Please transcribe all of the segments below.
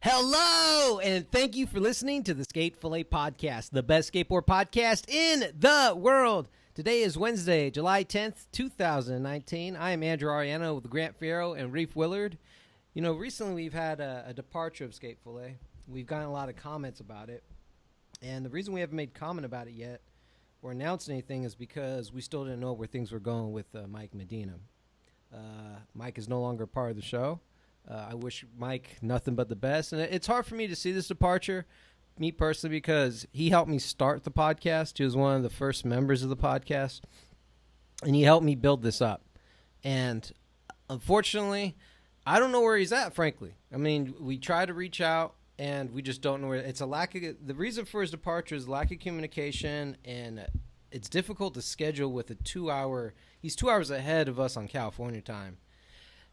Hello, and thank you for listening to the Skate Fillet podcast, the best skateboard podcast in the world. Today is Wednesday, July 10th, 2019. I am Andrew Ariano with Grant Fierro and Reef Willard. You know, recently we've had a departure of Skate Fillet. We've gotten a lot of comments about it, and the reason we haven't made comment about it yet or announced anything is because we still didn't know where things were going with Mike Medina. Mike is no longer part of the show. I wish Mike nothing but the best. And it's hard for me to see this departure, me personally, because he helped me start the podcast. He was one of the first members of the podcast, and he helped me build this up. And unfortunately, I don't know where he's at, frankly. I mean, we try to reach out, and we just don't know where. It's a lack of the reason for his departure is lack of communication, and it's difficult to schedule with a 2-hour. He's 2 hours ahead of us on California time.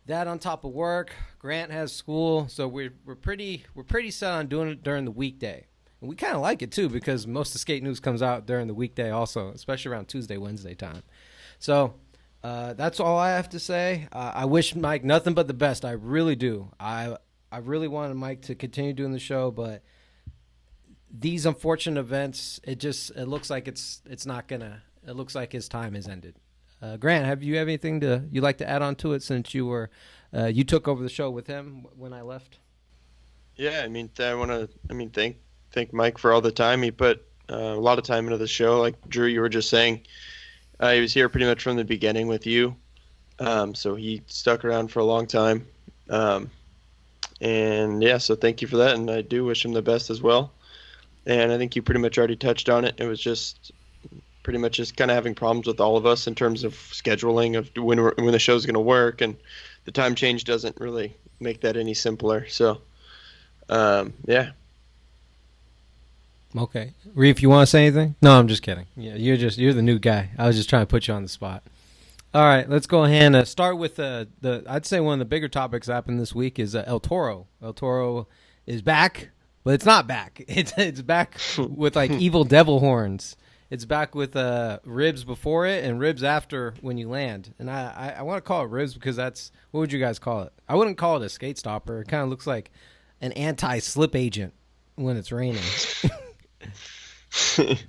That on top of work, Grant has school, so we're pretty set on doing it during the weekday. And we kind of like it too because most of skate news comes out during the weekday also, especially around Tuesday, Wednesday time. So that's all I have to say. I wish Mike nothing but the best. I really do. I really wanted Mike to continue doing the show, but these unfortunate events, it looks like it's not gonna. It looks like his time has ended. Grant, you have anything you'd like to add on to it since you took over the show with him when I left? Yeah, I mean, I want to, thank Mike for all the time. He put a lot of time into the show. Like Drew, you were just saying, he was here pretty much from the beginning with you. So he stuck around for a long time. And yeah, so thank you for that. And I do wish him the best as well. And I think you pretty much already touched on it. It was just pretty much just kind of having problems with all of us in terms of scheduling of when the show's going to work, and the time change doesn't really make that any simpler. So, yeah. Okay, Reef, you want to say anything? No, I'm just kidding. Yeah, you're the new guy. I was just trying to put you on the spot. All right, let's go ahead and start with I'd say one of the bigger topics that happened this week is El Toro. El Toro is back, but it's not back. It's back with like evil devil horns. It's back with ribs before it and ribs after when you land. And I want to call it ribs because what would you guys call it? I wouldn't call it a skate stopper. It kind of looks like an anti-slip agent when it's raining.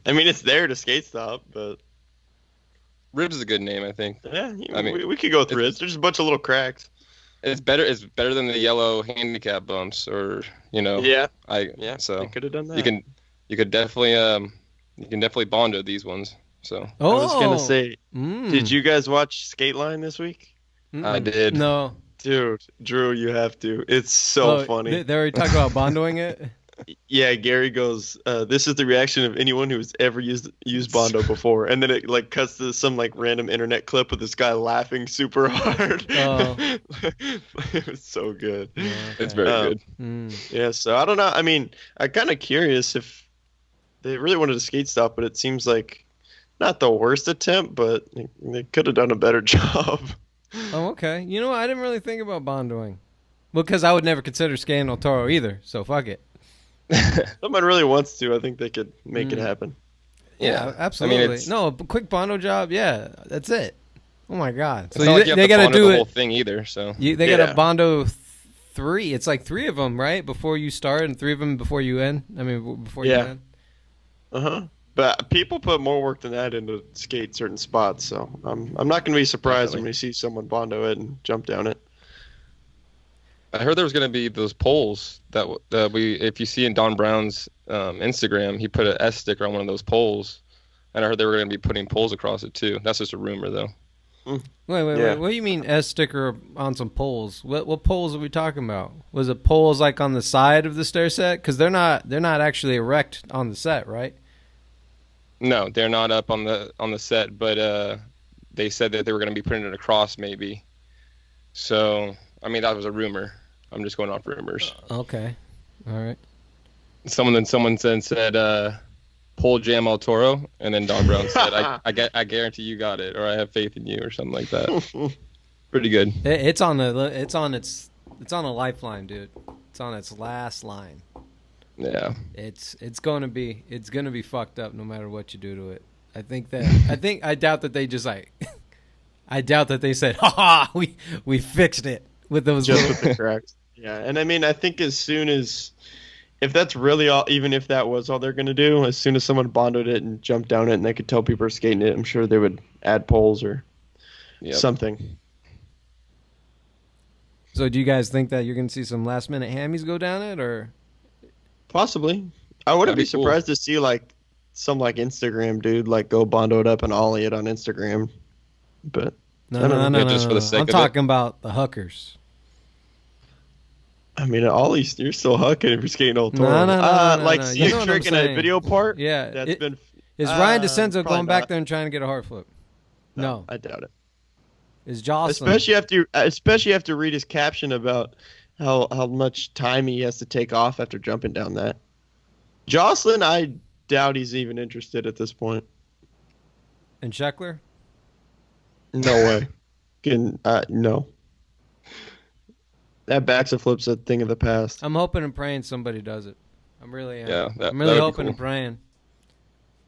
I mean, it's there to skate stop, but ribs is a good name, I think. Yeah, we could go with ribs. There's just a bunch of little cracks. It's better than the yellow handicap bumps, or Yeah. So I could have done that. You could definitely Bondo these ones. So I was gonna say, did you guys watch Skate Line this week? I did. No, dude, Drew, you have to. It's so funny. They already talked about bondoing it. Yeah, Gary goes, this is the reaction of anyone who's ever used Bondo before. And then it like cuts to some like random internet clip of this guy laughing super hard. Oh. It was so good. Oh, okay. It's very good. Yeah, so I don't know. I mean, I'm kind of curious if they really wanted a skate stop, but it seems like not the worst attempt, but they could have done a better job. Oh, okay. You know what? I didn't really think about bondoing. Well, because I would never consider skating El Toro either, so fuck it. Someone really wants to. I think they could make it happen. Yeah, absolutely. I mean, a quick bondo job. Yeah, that's it. Oh my god! So they got to do the whole thing either. So they got to bondo 3. It's like 3 of them, right? Before you start, and 3 of them before you end. I mean, before you end. But people put more work than that into skate certain spots, so I'm not going to be surprised when we see someone bondo it and jump down it. I heard there was going to be those poles that if you see in Don Brown's Instagram, he put an S sticker on one of those poles, and I heard they were going to be putting poles across it too. That's just a rumor, though. Wait. What do you mean S sticker on some poles? What poles are we talking about? Was it poles like on the side of the stair set? Because they're not actually erect on the set, right? No, they're not up on the set, but they said that they were going to be putting it across maybe. So, I mean, that was a rumor. I'm just going off rumors. Okay. All right. Someone said pole jam El Toro, and then Don Brown said, I guarantee you got it, or I have faith in you, or something like that. Pretty good. It's on a lifeline, dude. It's on its last line. Yeah. It's gonna be fucked up no matter what you do to it. I doubt that they just I doubt that they said, "Ha ha, we fixed it with those just with the cracks." Yeah, and I mean, I think as soon as if that's really all, even if that was all they're gonna do, as soon as someone bonded it and jumped down it, and they could tell people are skating it, I'm sure they would add poles or Yep. something. So do you guys think that you're going to see some last minute hammies go down it, or? Possibly. I wouldn't That'd be be cool. surprised to see like some like Instagram dude like go bondo it up and ollie it on Instagram. But No, I don't no, know. no, Yeah, just no, for the no. sake I'm of it. talking about the hookers. I mean, ollie, you're still hucking if you're skating old No, Toro. no, no, no, Like no. see You a know what trick I'm in a saying. video part. Yeah. That's been. Is Ryan DeCenzo Probably going back not. there and trying to get a hard flip? No. I doubt it. Is Jocelyn? Especially after read his caption about how much time he has to take off after jumping down that. Jocelyn, I doubt he's even interested at this point. And Scheckler? No way. No. That backflip's a thing of the past. I'm hoping and praying somebody does it. I'm really Yeah, I'm really that would be hoping cool. and praying.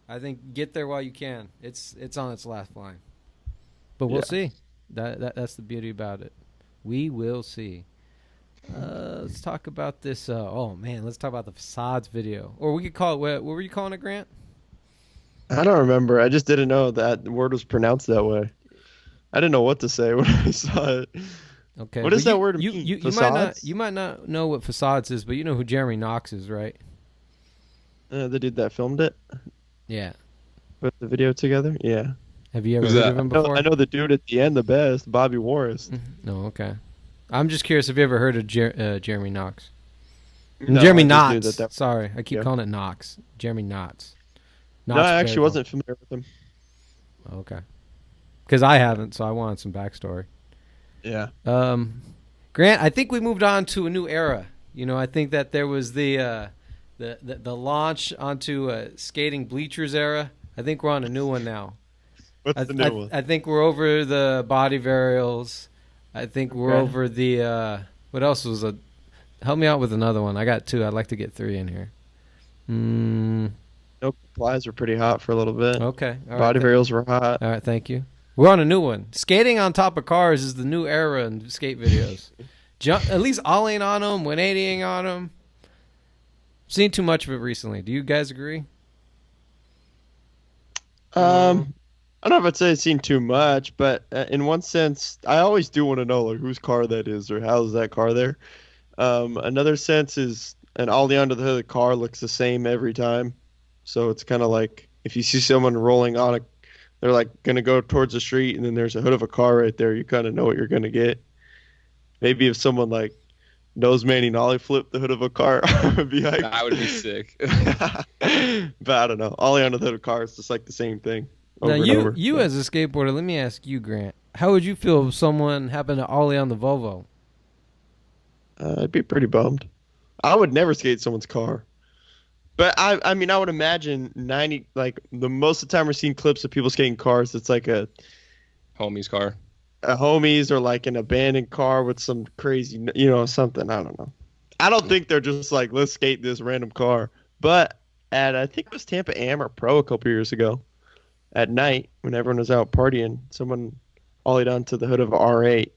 I think get there while you can. It's on its last line. But we'll Yeah. see. That's the beauty about it. We will see. Let's talk about this. Let's talk about the Facades video. Or we could call it, what were you calling it, Grant? I don't remember. I just didn't know that word was pronounced that way. I didn't know what to say when I saw it. Okay. What does but that word you, mean? You Facades? might not know what Facades is, but you know who Jeremy Knox is, right? The dude that filmed it, Yeah. put the video together. Yeah. Have you ever Who's heard that? of him No, before? I know the dude at the end the best, Bobby Warris. No, okay. I'm just curious. Have you ever heard of Jeremy Knox? No, Jeremy I just knew Knotts. that. Sorry, I keep Yeah. calling it Knox. Jeremy Knotts. No, I actually wasn't familiar with him. Okay. Because I haven't, so I wanted some backstory. Yeah. Grant, I think we moved on to a new era. You know, I think that there was the launch onto skating bleachers era. I think we're on a new one now. What's the new one? I think we're over the body varials. I think we're Okay. over the what else was a? Help me out with another one. I got two. I'd like to get three in here. No, plies were pretty hot for a little bit. Okay. All Body right, varials were hot. all right. Thank you. We're on a new one. Skating on top of cars is the new era in skate videos. At least ollieing on them, 180ing on them. Seen too much of it recently. Do you guys agree? I don't know if I'd say I've seen too much, but in one sense, I always do want to know like whose car that is or how's that car there. Another sense is an ollie under the hood of the car looks the same every time, so it's kind of like if you see someone rolling on they're like gonna go towards the street, and then there's a hood of a car right there. You kind of know what you're gonna get. Maybe if someone like nose manning ollie flip the hood of a car, would be like That would be sick. But I don't know. Ollie under the hood of a car is just like the same thing. Now, Over and over. you as a skateboarder, let me ask you, Grant. How would you feel if someone happened to ollie on the Volvo? I'd be pretty bummed. I would never skate someone's car. But I mean, I would imagine the most of the time we're seeing clips of people skating cars. It's like a Homie's car. homies or like an abandoned car with some crazy, something. I don't know. I don't think they're just like, let's skate this random car. But I think it was Tampa Am or Pro a couple years ago, at night when everyone was out partying, someone ollied onto the hood of an R8.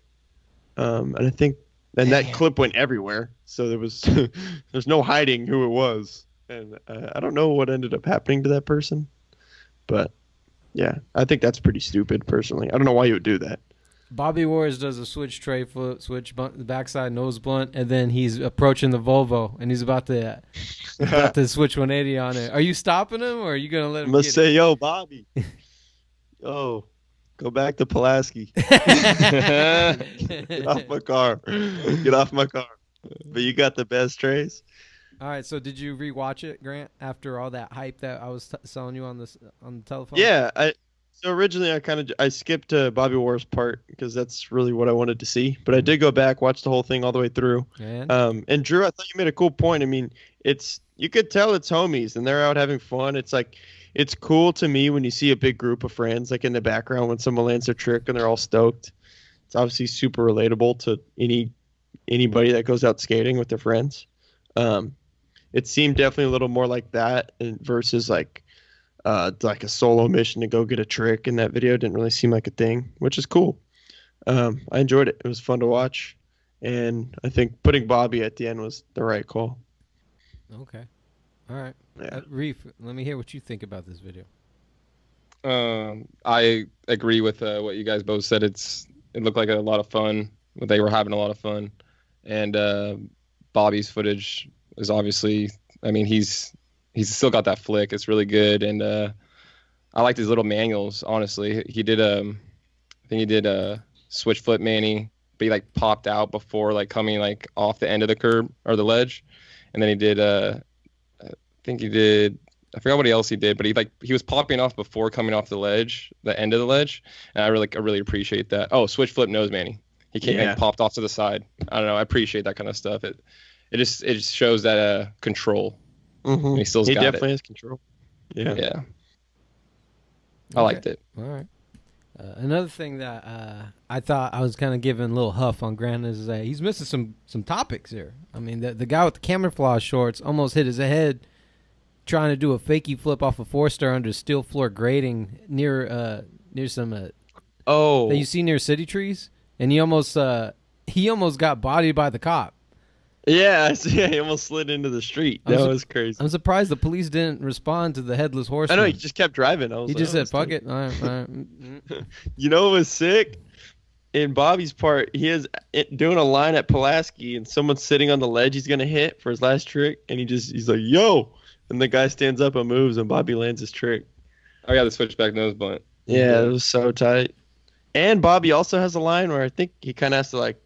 And that clip went everywhere. So there's no hiding who it was. And I don't know what ended up happening to that person. But yeah, I think that's pretty stupid personally. I don't know why you would do that. Bobby Wars does a switch tray flip, switch backside nose blunt, and then he's approaching the Volvo, and he's about to switch 180 on it. Are you stopping him, or are you gonna let him? I'm gonna get say, yo, Bobby. Oh, go back to Pulaski. it? Get off my car. Get off my car. But you got the best trays. All right. So, did you rewatch it, Grant? After all that hype that I was selling you on the telephone? Yeah. So originally I skipped Bobby War's part because that's really what I wanted to see. But I did go back, watch the whole thing all the way through. And Drew, I thought you made a cool point. I mean, you could tell it's homies and they're out having fun. It's like it's cool to me when you see a big group of friends like in the background when someone lands their trick and they're all stoked. It's obviously super relatable to anybody that goes out skating with their friends. It seemed definitely a little more like that versus like a solo mission to go get a trick in that video. Didn't really seem like a thing, which is cool. I enjoyed it. It was fun to watch. And I think putting Bobby at the end was the right call. Okay. All right. Yeah. Reef, let me hear what you think about this video. I agree with what you guys both said. It looked like a lot of fun. They were having a lot of fun, and Bobby's footage is obviously. I mean, he's still got that flick. It's really good, and I liked his little manuals. Honestly, he did I think he did a switch flip Manny, but he like popped out before like coming like off the end of the curb or the ledge, and then he did I think he did. I forgot what else he did, but he was popping off before coming off the ledge, the end of the ledge, and I really appreciate that. Oh, switch flip nose Manny. He came and popped off to the side. I don't know. I appreciate that kind of stuff. It just shows that control. Mm-hmm. He definitely has control. Yeah. Yeah. I liked it. All right. Another thing that I thought I was kind of giving a little huff on Grant is that he's missing some topics here. I mean, the guy with the camouflage shorts almost hit his head trying to do a fakie flip off a 4-star under steel floor grating near some that you see near city trees, and he almost got bodied by the cop. Yeah, he almost slid into the street. That was crazy. I'm surprised the police didn't respond to the headless horseman. I know, he just kept driving. He just said, fuck it. All right. You know what was sick? In Bobby's part, he is doing a line at Pulaski, and someone's sitting on the ledge he's going to hit for his last trick, and he's like, yo! And the guy stands up and moves, and Bobby lands his trick. I got the switchback nose blunt. Yeah, it was so tight. And Bobby also has a line where I think he kind of has to, like,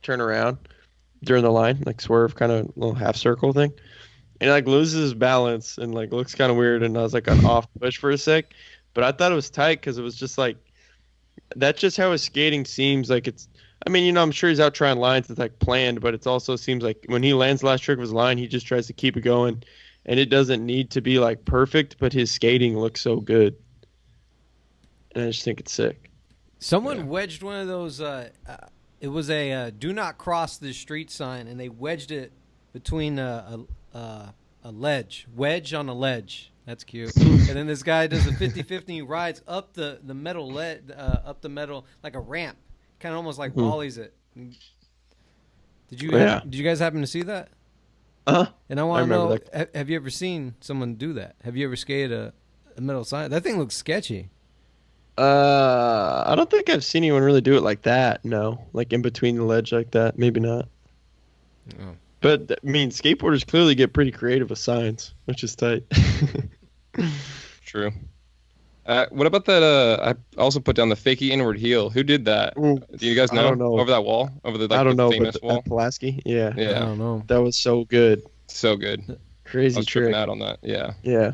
turn around during the line, like swerve, kind of little half circle thing. And, like, loses his balance and, like, looks kind of weird. And I was, like, off push for a sec. But I thought it was tight because it was just, like, that's just how his skating seems. Like, it's, I mean, you know, I'm sure he's out trying lines that's, like, planned. But it also seems like when he lands the last trick of his line, he just tries to keep it going. And it doesn't need to be, like, perfect, but his skating looks so good. And I just think it's sick. Someone wedged one of those, it was a do not cross the street sign, and they wedged it between a ledge. Wedge on a ledge. That's cute. And then this guy does a 50-50, he rides up the metal up the metal, like a ramp. Kind of almost like ollies it. Did you guys happen to see that? Uh-huh. And I want to know, have you ever seen someone do that? Have you ever skated a metal sign? That thing looks sketchy. I don't think I've seen anyone really do it like that. No, like in between the ledge like that. Maybe not. Oh. But I mean, skateboarders clearly get pretty creative with signs, which is tight. True. What about that? I also put down the fakie inward heel. Who did that? Ooh, do you guys know? I don't know. Over that wall? Over the, like, I don't know, famous but wall? Pulaski? Yeah. I don't know. That was so good. So good. Crazy I was trick. tripping out on that. Yeah. Yeah.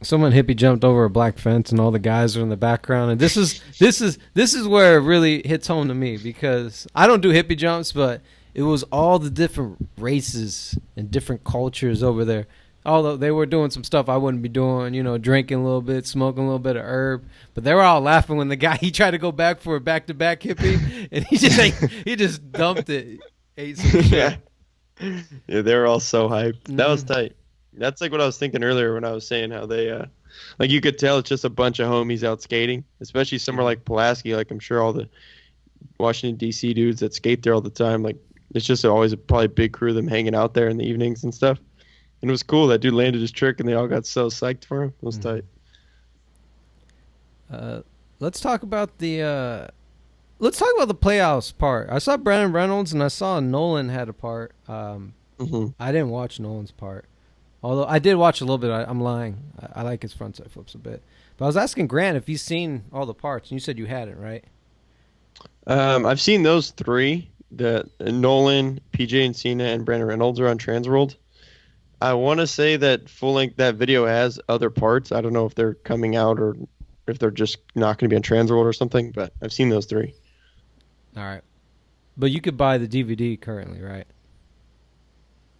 Someone hippie jumped over a black fence, and all the guys are in the background. And this is where it really hits home to me, because I don't do hippie jumps, but it was all the different races and different cultures over there. Although they were doing some stuff I wouldn't be doing, you know, drinking a little bit, smoking a little bit of herb. But they were all laughing when the guy, he tried to go back for a back-to-back hippie, and he just dumped it. Ate some shit. Yeah, they were all so hyped. That was tight. That's like what I was thinking earlier when I was saying how they, like you could tell it's just a bunch of homies out skating, especially somewhere like Pulaski. Like I'm sure all the Washington, D.C. dudes that skate there all the time, like it's just always probably a big crew of them hanging out there in the evenings and stuff. And it was cool. That dude landed his trick and they all got so psyched for him. It was tight. Let's talk about the Playhouse part. I saw Brandon Reynolds and I saw Nolan had a part. I didn't watch Nolan's part. Although I did watch a little bit. I'm lying. I like his frontside flips a bit. But I was asking Grant if he's seen all the parts, and you said you hadn't, right? I've seen those three. The Nolan, PJ and Cena, and Brandon Reynolds are on Transworld. I want to say that full length that video has other parts. I don't know if they're coming out or if they're just not going to be on Transworld or something. But I've seen those three. All right. But you could buy the DVD currently, right?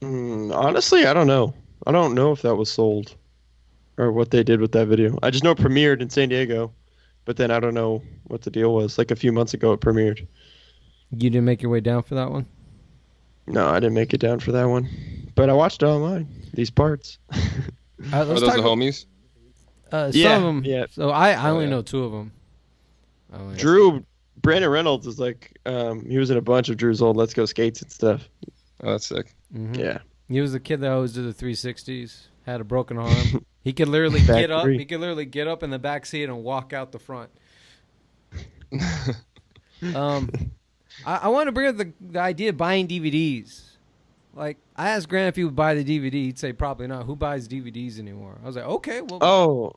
Honestly, I don't know. I don't know if that was sold or what they did with that video. I just know it premiered in San Diego, but then I don't know what the deal was. Like a few months ago, it premiered. You didn't make your way down for that one? No, I didn't make it down for that one. But I watched it online, these parts. Are those the homies? Some of them. Yeah. So I only know two of them. Drew Brandon Reynolds is like, he was in a bunch of Drew's old Let's Go Skates and stuff. Oh, that's sick. Mm-hmm. Yeah. He was the kid that always did the 360s. Had a broken arm. He could literally Back get up. three. He could literally get up in the back seat and walk out the front. I want to bring up the idea of buying DVDs. Like, I asked Grant if he would buy the DVD. He'd say probably not. Who buys DVDs anymore? I was like, okay, well. Oh,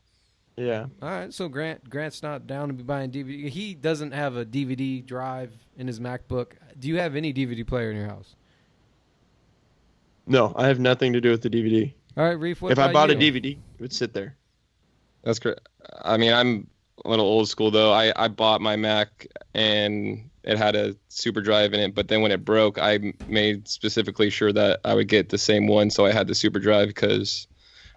yeah. All right, so Grant's not down to be buying DVD. He doesn't have a DVD drive in his MacBook. Do you have any DVD player in your house? No, I have nothing to do with the DVD. All right, Reef, what If I about bought you? a DVD, it would sit there. That's great. I mean, I'm a little old school though. I bought my Mac and it had a super drive in it, but then when it broke, I made specifically sure that I would get the same one, so I had the super drive because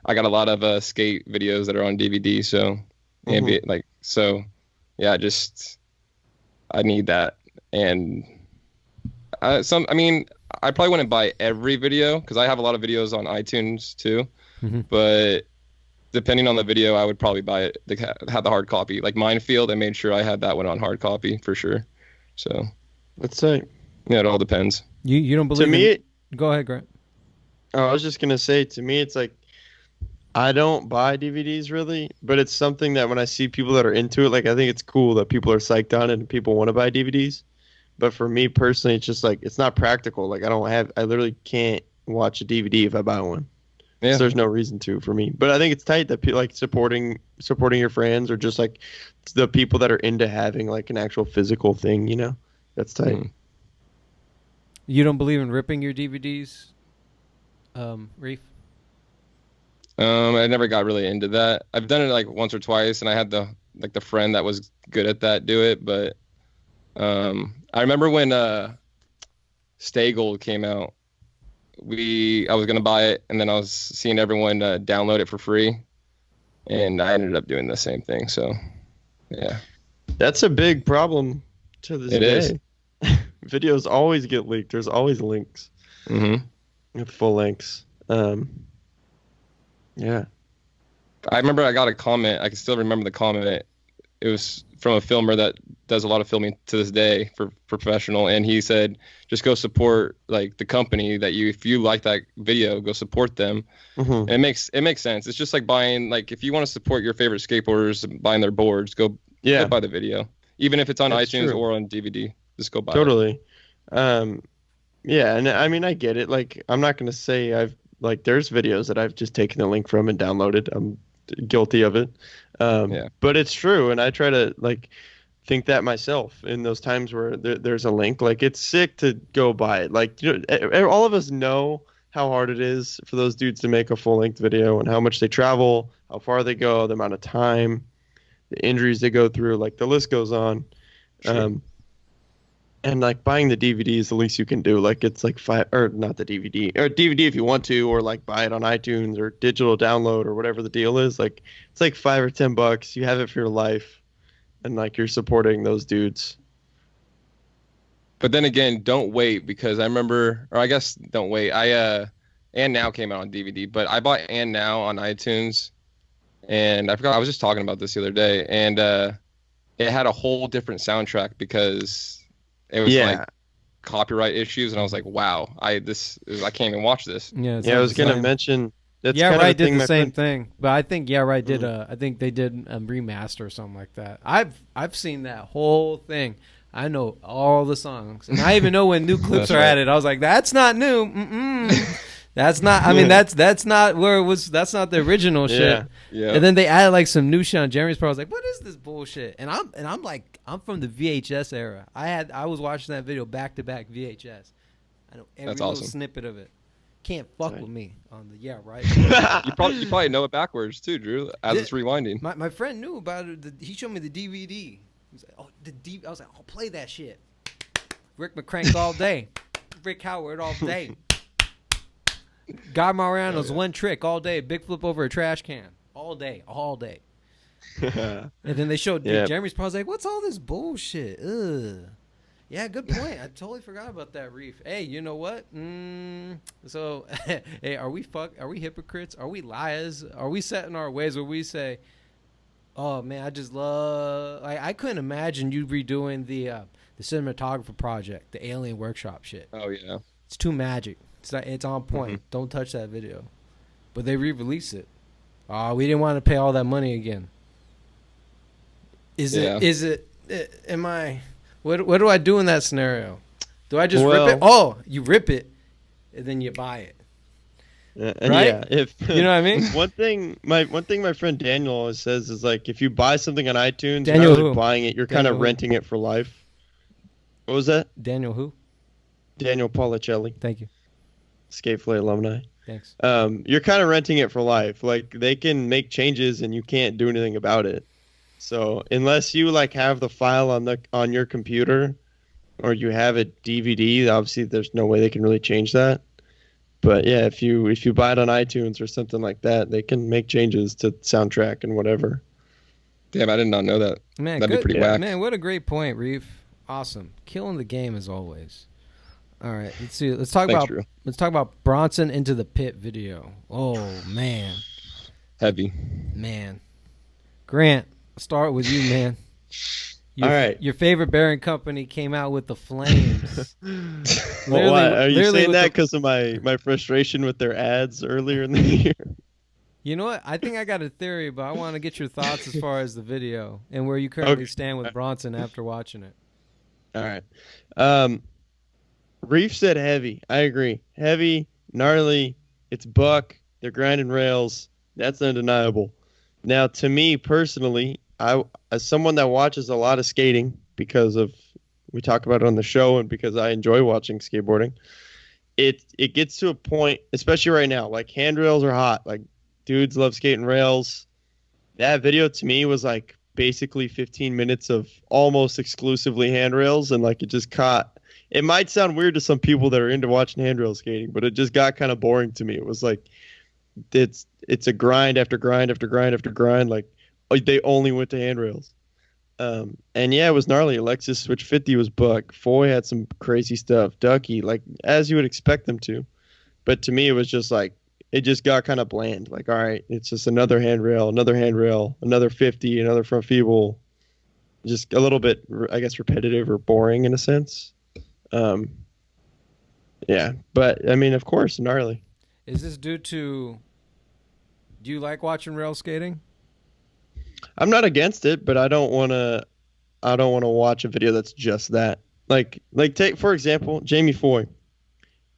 I got a lot of skate videos that are on DVD. So, I need that. And I probably wouldn't buy every video because I have a lot of videos on iTunes too. Mm-hmm. But depending on the video, I would probably buy it. Have the hard copy. Like Minefield, I made sure I had that one on hard copy for sure. So Let's say. yeah, it all depends. You don't believe To me, Go ahead, Grant. I was just gonna say, to me, it's like I don't buy DVDs really, but it's something that when I see people that are into it, like I think it's cool that people are psyched on it and people want to buy DVDs. But for me personally, it's just like it's not practical. Like I literally can't watch a DVD if I buy one. Yeah. So there's no reason to for me. But I think it's tight that like supporting your friends or just like the people that are into having like an actual physical thing, you know? That's tight. Mm. You don't believe in ripping your DVDs, Reef? I never got really into that. I've done it like once or twice, and I had the friend that was good at that do it. But I remember when Stay Gold came out, I was gonna buy it, and then I was seeing everyone download it for free, and I ended up doing the same thing. So, yeah, That's a big problem to this it day. is. Videos always get leaked. There's always links Mm-hmm. with full links. Yeah. I remember I got a comment. I can still remember the comment. It was from a filmer that does a lot of filming to this day for professional, and he said, "Just go support like the company that you. If you like that video, go support them." Mm-hmm. And it makes sense. It's just like buying, like, if you want to support your favorite skateboarders, buying their boards, go buy the video, even if it's on That's iTunes true. or on DVD. Just go buy it. Totally. Yeah, and I mean I get it. Like I'm not gonna say there's videos that I've just taken the link from and downloaded. I'm guilty of it. But it's true, and I try to like think that myself in those times where there's a link. Like it's sick to go buy it. Like all of us know how hard it is for those dudes to make a full length video and how much they travel, how far they go, the amount of time, the injuries they go through. Like the list goes on. Sure. And like buying the DVD is the least you can do. Like it's like not the DVD or DVD if you want to, or like buy it on iTunes or digital download or whatever the deal is. Like it's like $5 or $10. You have it for your life, and like you're supporting those dudes. But then again, don't wait, because I remember, or I guess don't wait. And Now came out on DVD, but I bought And Now on iTunes, and I forgot, I was just talking about this the other day, and it had a whole different soundtrack because it was like copyright issues, and I was like, wow, I can't even watch this. Yeah, I was gonna mention. That's Yeah, kind Right of did thing the same thing, but I think Right did I think they did a remaster or something like that. I've seen that whole thing. I know all the songs, and I even know when new clips That's are right. added. I was like, that's not new. That's not. I mean, that's not where it was. That's not the original shit. Yeah. And then they added like some new shit on Jeremy's part. I was like, what is this bullshit? And I'm like, I'm from the VHS era. I was watching that video back to back VHS. I know every That's little awesome. snippet of it. Can't fuck with me on the Right. You probably know it backwards too, Drew, as it's rewinding. My friend knew about it. He showed me the DVD. He was like, "Oh, the DVD." I was like, "I'll play that shit." Rick McCrank all day. Rick Howard all day. Guy Mariano's one trick all day. Big flip over a trash can all day. And then they showed Jeremy's part. I was like, "What's all this bullshit?" Ugh. Yeah, good point. I totally forgot about that, Reef. Hey, you know what? So, hey, are we hypocrites? Are we liars? Are we set in our ways where we say, Oh man, I just love. I couldn't imagine you redoing the cinematographer project, the Alien Workshop shit. Oh yeah. It's too magic. It's on point. Don't touch that video. But they re-release it. Oh, we didn't want to pay all that money again. Is it? Am I? What do I do in that scenario? Do I just rip it? Oh, you rip it, and then you buy it. Right? Yeah, if you know what I mean. One thing my friend Daniel always says is like, if you buy something on iTunes, Daniel you're not who? really buying it. You're kind of renting it for life. What was that? Daniel who? Daniel Policelli, Thank you. Skate Fillet alumni. Thanks. You're kind of renting it for life. Like, they can make changes and you can't do anything about it. So unless you like have the file on your computer, or you have a DVD, obviously there's no way they can really change that. But yeah, if you buy it on iTunes or something like that, they can make changes to soundtrack and whatever. Damn, I did not know that. Man, That'd be pretty whack. Man, what a great point, Reef. Awesome, killing the game as always. All right, let's see. Let's talk about Bronson Into the Pit video. Oh man, Heavy. man. Grant, I'll start with you, man. All right. Your favorite bearing company came out with the flames. Well, why? Are you saying that because of my frustration with their ads earlier in the year? You know what? I think I got a theory, but I want to get your thoughts as far as the video and where you currently stand with Bronson after watching it. All right. Reef said heavy. I agree. Heavy, gnarly. It's buck. They're grinding rails. That's undeniable. Now, to me personally, as someone that watches a lot of skating because of we talk about it on the show and because I enjoy watching skateboarding, it gets to a point, especially right now, like handrails are hot. Like dudes love skating rails. That video to me was like basically 15 minutes of almost exclusively handrails, and like it just caught. It might sound weird to some people that are into watching handrail skating, but it just got kind of boring to me. It was like it's a grind after grind after grind after grind. Like they only went to handrails. And yeah, it was gnarly. Alexis Switch 50 was buck. Foy had some crazy stuff. Ducky, like as you would expect them to. But to me, it was just like, it just got kind of bland. Like, all right, it's just another handrail, another 50, another front feeble. Just a little bit, I guess, repetitive or boring in a sense. Yeah, but I mean, of course, gnarly. Is this due to, do you like watching rail skating? I'm not against it, but I don't want to watch a video that's just that. Like take for example, Jamie Foy,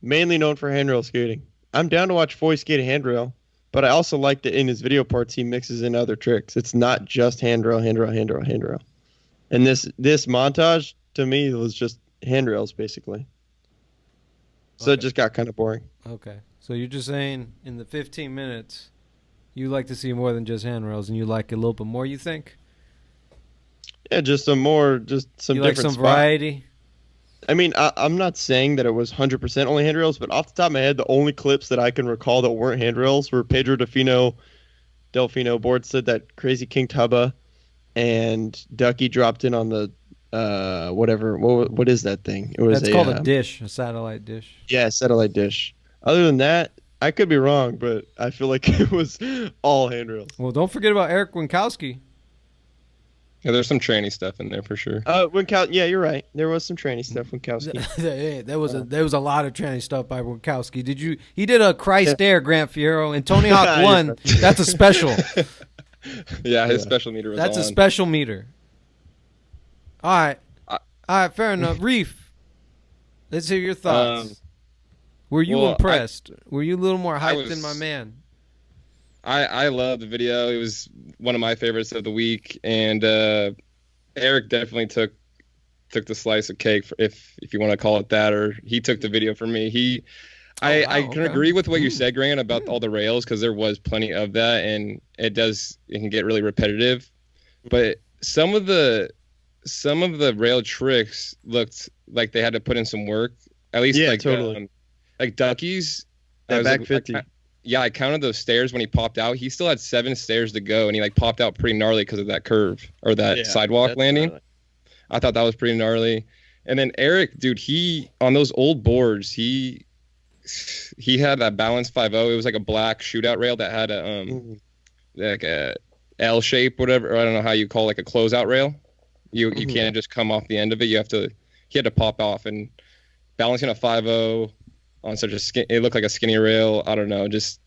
mainly known for handrail skating. I'm down to watch Foy skate a handrail, but I also like that in his video parts he mixes in other tricks. It's not just handrail. And this montage to me was just handrails basically. So It just got kind of boring. Okay. So you're just saying in the 15 minutes you like to see more than just handrails, and you like a little bit more, you think? Yeah, just some you like some variety? I mean, I'm not saying that it was 100% only handrails, but off the top of my head, the only clips that I can recall that weren't handrails were Pedro Delfino board said that crazy King Tubba, and Ducky dropped in on the whatever. What is that thing? It was called a dish, a satellite dish. Yeah, satellite dish. Other than that, I could be wrong, but I feel like it was all handrails. Well, don't forget about Eric Winkowski. Yeah, there's some tranny stuff in there for sure. Yeah, you're right. There was some tranny stuff, Winkowski. there was a lot of tranny stuff by Winkowski. He did a Christ Air, Grant Fierro, and Tony Hawk 1. That's a special. Yeah, his special meter was That's a special meter. All right, fair enough. Reef, let's hear your thoughts. Were you impressed? Were you a little more hyped than my man? I love the video. It was one of my favorites of the week, and Eric definitely took the slice of cake, if you want to call it that, or he took the video for me. I can agree with what you said, Grant, about all the rails, because there was plenty of that, and it can get really repetitive. But some of the rail tricks looked like they had to put in some work. At least, totally. Like Ducky's, that back 50. I counted those stairs when he popped out. He still had 7 stairs to go, and he popped out pretty gnarly because of that curve or that sidewalk landing. Gnarly. I thought that was pretty gnarly. And then Eric, dude, he on those old boards, he had that balance 5.0. It was like a black shootout rail that had a L shape, whatever. I don't know how you call like a closeout rail. You can't just come off the end of it. He had to pop off, and balancing a 5.0 on such a it looked like a skinny rail. I don't know, just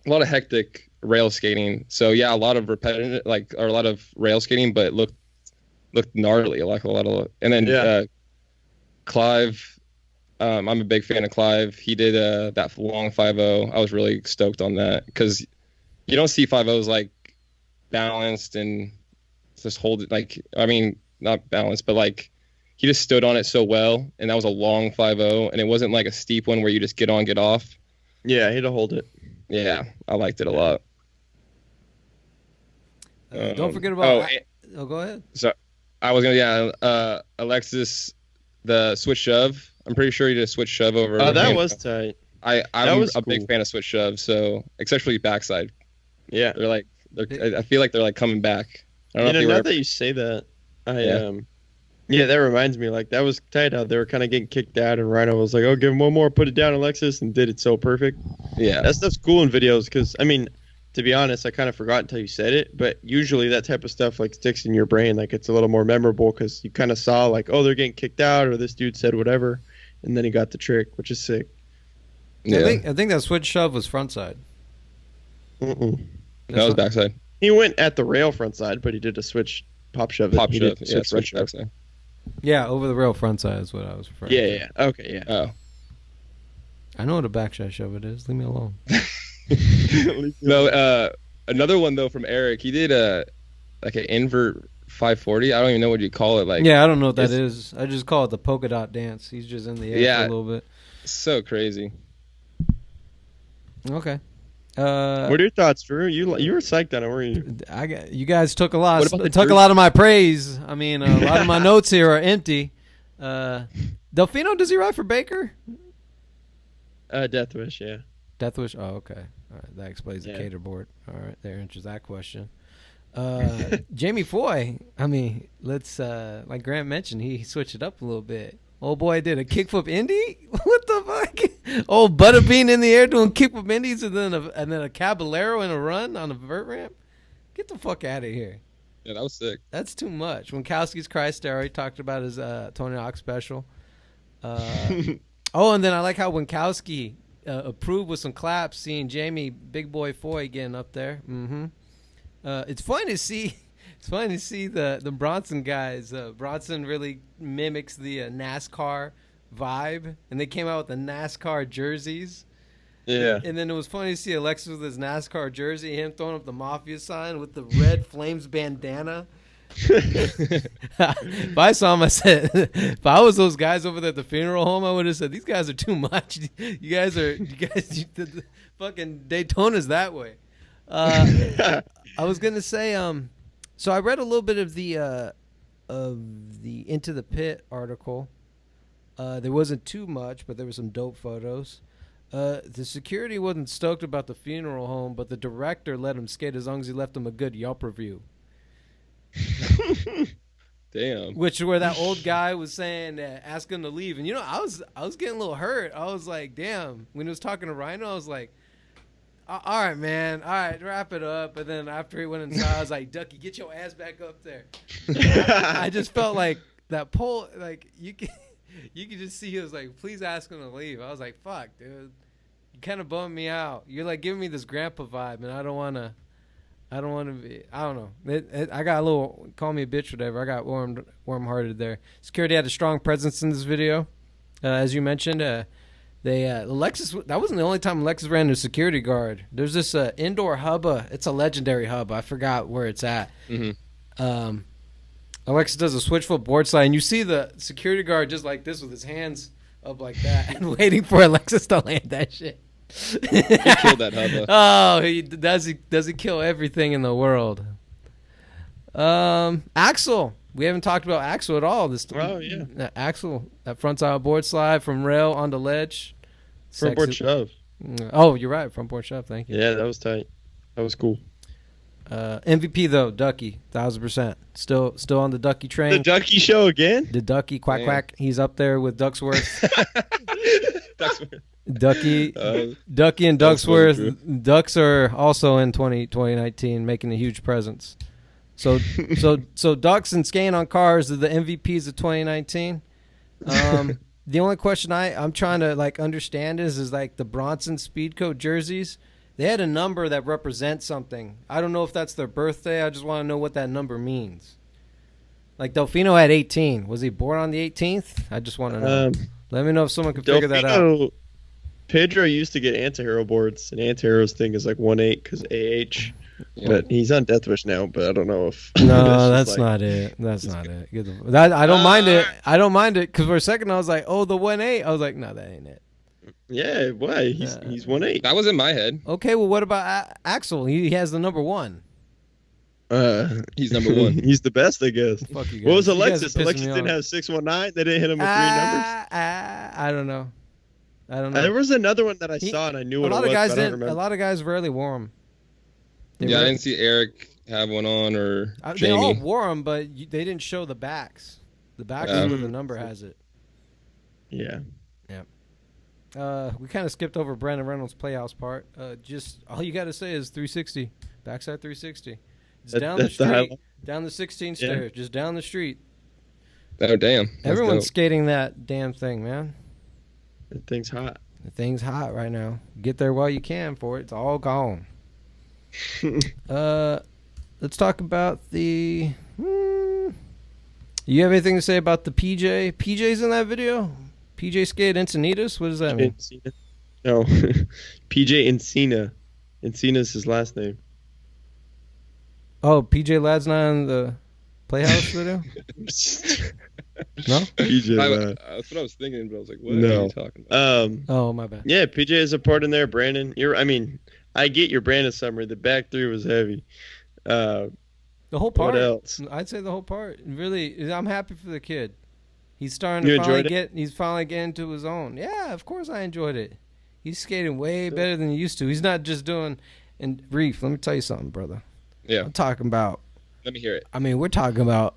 a lot of hectic rail skating. So yeah, a lot of repetitive, or a lot of rail skating, but it looked gnarly. Like a lot of, and then Clive. I'm a big fan of Clive. He did that long 5.0. I was really stoked on that because you don't see 5.0s like balanced and just hold it, like, I mean, not balanced, but like he just stood on it so well, and that was a long 5.0, and it wasn't like a steep one where you just get on, get off. Yeah, he had to hold it. Yeah, I liked it a lot. Don't forget about. Go ahead. So I was gonna, Alexis, the switch shove. I'm pretty sure he did a switch shove over. Oh, that was tight. I'm a big fan of switch shove, so especially backside. Yeah, I feel like they're like coming back. I don't know now that you say that, that reminds me, like, that was tight how they were kind of getting kicked out, and Rhino was like, oh, give him one more, put it down, Alexis, and did it so perfect. Yeah. That stuff's cool in videos because, I mean, to be honest, I kind of forgot until you said it, but usually that type of stuff, like, sticks in your brain. Like, it's a little more memorable because you kind of saw, like, oh, they're getting kicked out, or this dude said whatever, and then he got the trick, which is sick. Yeah. I think that switch shove was frontside. Mm-mm. That was backside. He went at the rail front side, but he did a switch pop shove. Switch backside. Yeah, over the rail front side is what I was referring to. Yeah. Okay, yeah. Oh. I know what a backside shove it is. Leave me alone. No, another one, though, from Eric. He did like an invert 540. I don't even know what you call it. Like, yeah, I don't know what that is. I just call it the polka dot dance. He's just in the air for a little bit. So crazy. Okay. What are your thoughts, Drew? You were psyched on it, weren't you? You guys took a lot of my praise. I mean, a lot of my notes here are empty. Delfino, does he ride for Baker? Deathwish, yeah. Deathwish. Oh, okay. All right, that explains the cater board. All right, there answers that question. Jamie Foy. I mean, let's like Grant mentioned, he switched it up a little bit. Old boy did a kickflip indie. What the fuck? Old Butterbean in the air doing kickflip indies and then a Caballero in a run on a vert ramp. Get the fuck out of here. Yeah, that was sick. That's too much. Winkowski's Christ, I already talked about his Tony Hawk special. And then I like how Winkowski approved with some claps, seeing Jamie Big Boy Foy getting up there. Mm-hmm. It's fun to see. It's fun to see the Bronson guys. Bronson really mimics the NASCAR vibe, and they came out with the NASCAR jerseys. Yeah. And then it was funny to see Alexis with his NASCAR jersey, him throwing up the Mafia sign with the red Flames bandana. If I saw him, I said, if I was those guys over there at the funeral home, I would have said, these guys are too much. You guys the fucking Daytona's that way. I was gonna say, so I read a little bit of the Into the Pit article. There wasn't too much, but there were some dope photos. The security wasn't stoked about the funeral home, but the director let him skate as long as he left him a good Yelp review. Damn. Which where that old guy was saying, ask him to leave, and I was getting a little hurt. I was like, damn. When he was talking to Rhino, I was like, all right, man. All right, wrap it up. And then after he went inside, I was like, Ducky, get your ass back up there. I just felt like that pole, like you could just see he was like, please ask him to leave. I was like, fuck, dude. You kind of bummed me out. You're like giving me this grandpa vibe, and I don't want to be, I don't know. I got a little, call me a bitch, whatever. I got warm-hearted there. Security had a strong presence in this video. As you mentioned, Alexis, that wasn't the only time Alexis ran into a security guard. There's this indoor hub. It's a legendary hub. I forgot where it's at. Mm-hmm. Alexis does a switch foot board slide, and you see the security guard just like this with his hands up like that and waiting for Alexis to land that shit. He killed that hub. Oh, does he kill everything in the world? Axel. We haven't talked about Axel at all. Axel, that frontside board slide from rail on the ledge. Front board shove. Oh, you're right. Front board shove. Thank you. Yeah, that was tight. That was cool. MVP though, Ducky, 1000%. Still on the Ducky train. The Ducky show again. The Ducky quack quack. He's up there with Ducksworth. Ducky and Ducksworth. Ducks are also in 2019 making a huge presence. So Ducks and skating on cars are the MVPs of 2019. The only question I'm trying to like understand is like the Bronson Speedcoat jerseys. They had a number that represents something. I don't know if that's their birthday. I just want to know what that number means. Like Delfino had 18. Was he born on the 18th? I just want to know. Let me know if someone can figure that out. Pedro used to get anti-hero boards, and anti-hero's thing is like 1/8 because AH. Yeah. But he's on Death Wish now, but I don't know if... No, that's not it. That's not it. I don't mind it. I don't mind it, because for a second I was like, oh, the 1/8. I was like, no, that ain't it. Yeah, why? He's 1/8. That was in my head. Okay, well, what about Axel? He has the number 1. He's number 1. He's the best, I guess. Fuck you guys. What was Alexis? Alexis didn't have 619. They didn't hit him with 3 numbers. I don't know. There was another one that I saw and I knew what it was. A lot of guys rarely wore them. I didn't see Eric have one on or Jamie. They all wore them, but they didn't show the backs. The backs is where the number has it. Yeah. Yeah. We kind of skipped over Brandon Reynolds' Playhouse part. Just all you got to say is 360. Backside 360. It's down the street. Down the 16 stairs. Just down the street. Oh, damn. Everyone's skating that damn thing, man. The thing's hot. The thing's hot right now. Get there while you can for it. It's all gone. Let's talk about the... You have anything to say about the PJ? PJ's in that video? PJ skate Encinitas? What does that mean? No. PJ Encina. Encina's his last name. Oh, PJ Ladd's not in the Playhouse video? No? PJ Ladd. That's what I was thinking, but I was like, what are you talking about? Oh, my bad. Yeah, PJ is a part in there. Brandon, I get your Brandon summary. The back 3 was heavy. The whole part. What else? I'd say the whole part. Really, I'm happy for the kid. He's starting to finally get into his own. Yeah, of course I enjoyed it. He's skating way better than he used to. He's not just doing... And Reef, let me tell you something, brother. Yeah. I'm talking about... Let me hear it. I mean, we're talking about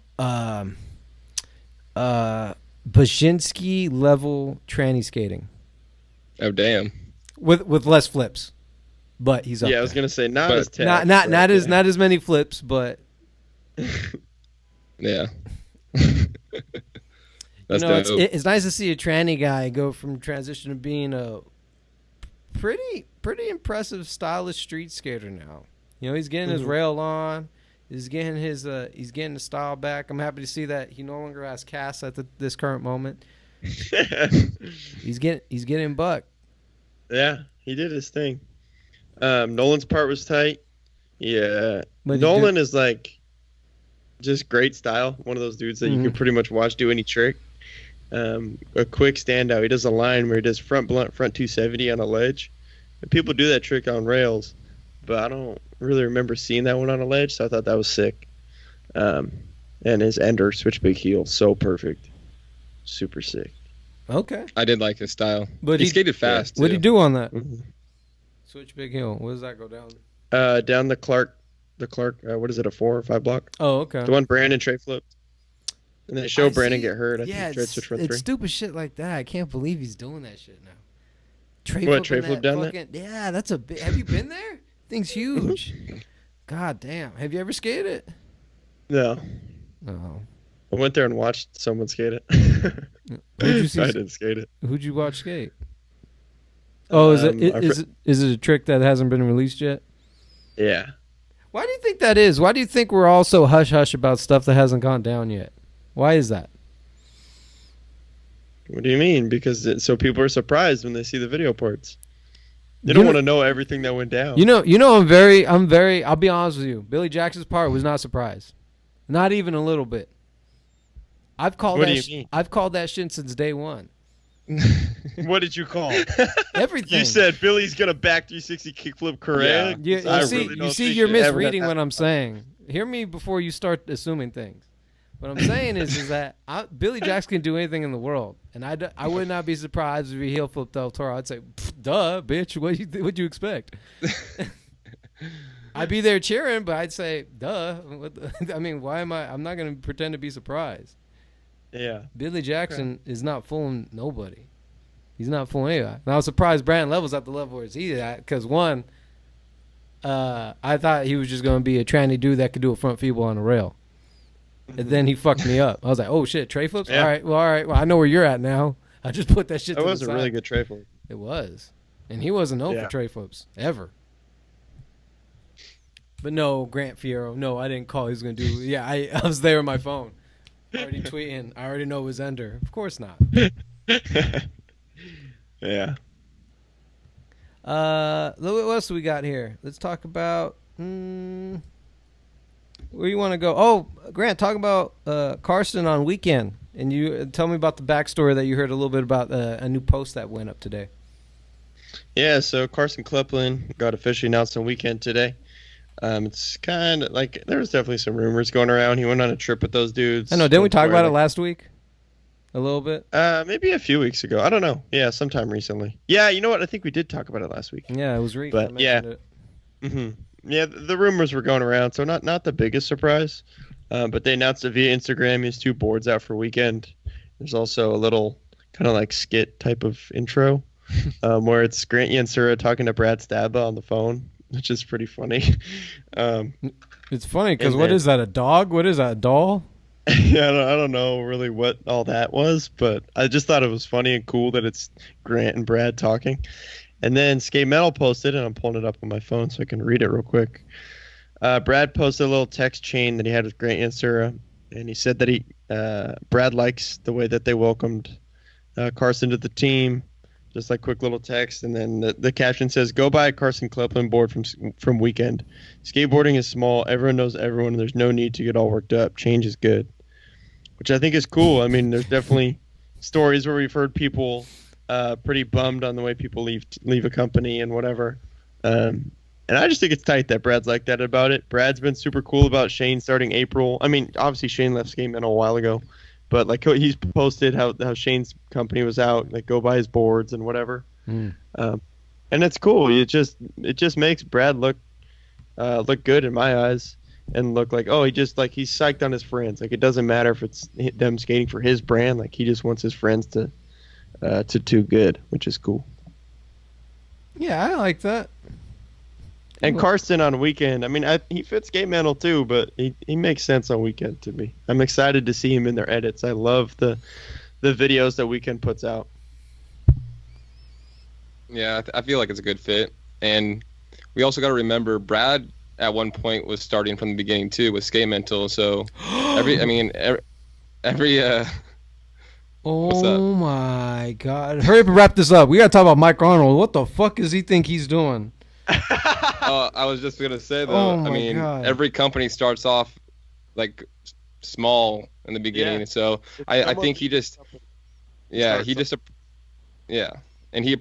Baczynski level tranny skating. Oh, damn. With less flips. But he's up there. I was gonna say not as not as many flips, but yeah. That's it's nice to see a tranny guy go from transition to being a pretty impressive, stylish street skater now. He's getting his rail on. He's getting the style back. I'm happy to see that he no longer has casts at this current moment. He's getting buck. Yeah, he did his thing. Nolan's part was tight. Yeah. Nolan is like just great style. One of those dudes that you can pretty much watch do any trick. A quick standout. He does a line where he does front blunt, front 270 on a ledge. And people do that trick on rails, but I don't really remember seeing that one on a ledge, so I thought that was sick. And his ender, switch big heel, so perfect. Super sick. Okay. I did like his style. But he skated fast. What did he do on that? Switch big hill. What does that go down? Down the Clark. What is it? A 4 or 5 block? Oh, okay. The one Brandon Trey flipped, and they show Brandon get hurt. I think he tried to switch front 3. It's stupid shit like that. I can't believe he's doing that shit now. Trey flip down there? Yeah, that's a big. Have you been there? Thing's huge. God damn. Have you ever skated it? No. Oh. I went there and watched someone skate it. Who'd you see? I didn't skate it. Who'd you watch skate? Oh, is it a trick that hasn't been released yet? Yeah. Why do you think that is? Why do you think we're all so hush-hush about stuff that hasn't gone down yet? Why is that? What do you mean? Because so people are surprised when they see the video parts. They don't want to know everything that went down. I'm very, I'll be honest with you. Billy Jackson's part was not surprised. Not even a little bit. I've called that shit since day one. What did you call? Everything. You said Billy's gonna back 360 kickflip correct. Yeah. You see, you're misreading what I'm saying. Hear me before you start assuming things. What I'm saying is that Billy Jackson can do anything in the world, and I would not be surprised if he heel flipped El Toro. I'd say, duh, bitch. What'd you expect? I'd be there cheering, but I'd say, duh. Why am I? I'm not gonna pretend to be surprised. Yeah. Billy Jackson is not fooling nobody. He's not fooling anybody. And I was surprised Brandon Level's at the level where he's at because, one, I thought he was just going to be a tranny dude that could do a front feeble on a rail. And then he fucked me up. I was like, oh, shit, tray flips? Yeah. All right. Well, I know where you're at now. I just put that shit to the side. That was a really good tray flip. It was. And he wasn't known for tray flips, ever. But no, Grant Fierro. No, I didn't call. He was going to do. Yeah, I was there on my phone. Already tweeting. I already know it was Ender. Of course not. Yeah. What else do we got here? Let's talk about where you want to go. Oh, Grant, talk about Karsten on Weekend, and you tell me about the backstory that you heard a little bit about a new post that went up today. Yeah, so Karsten Kleppan got officially announced on Weekend today. It's kind of like there was definitely some rumors going around. He went on a trip with those dudes. I know. Didn't we talk about it last week? A little bit? Maybe a few weeks ago. I don't know. Yeah, sometime recently. Yeah, you know what? I think we did talk about it last week. Yeah, it was Reef. But yeah. Yeah, the rumors were going around, so not the biggest surprise. But they announced it via Instagram. He has 2 boards out for Weekend. There's also a little kind of like skit type of intro where it's Grant Yansura talking to Brad Stabba on the phone, which is pretty funny. It's funny because what is that, a dog? What is that, a doll? Yeah, I don't know really what all that was, but I just thought it was funny and cool that it's Grant and Brad talking. And then Skate Metal posted, and I'm pulling it up on my phone so I can read it real quick. Brad posted a little text chain that he had with Grant Yansura, and he said that Brad likes the way that they welcomed Karsten to the team. Just like quick little text, and then the caption says, "Go buy a Karsten Kleppan board from Weekend. Skateboarding is small. Everyone knows everyone, and there's no need to get all worked up. Change is good," which I think is cool. I mean, there's definitely stories where we've heard people pretty bummed on the way people leave a company and whatever. And I just think it's tight that Brad's like that about it. Brad's been super cool about Shane starting April. I mean, obviously Shane left Skate Metal a while ago. But like he's posted how Shane's company was out, like go buy his boards and whatever, and it's cool. It just makes Brad look good in my eyes, and look like he's psyched on his friends. Like it doesn't matter if it's them skating for his brand. Like he just wants his friends to do good, which is cool. Yeah, I like that. And Karsten on Weekend, I mean, he fits Skate Metal too, but he makes sense on Weekend to me. I'm excited to see him in their edits. I love the videos that Weekend puts out. Yeah, I feel like it's a good fit. And we also got to remember Brad at one point was starting from the beginning too with Skate Mental. So every oh my God! Hurry up and wrap this up. We got to talk about Mike Arnold. What the fuck does he think he's doing? I was just gonna say though. God. Every company starts off like small in the beginning, so I think he just and he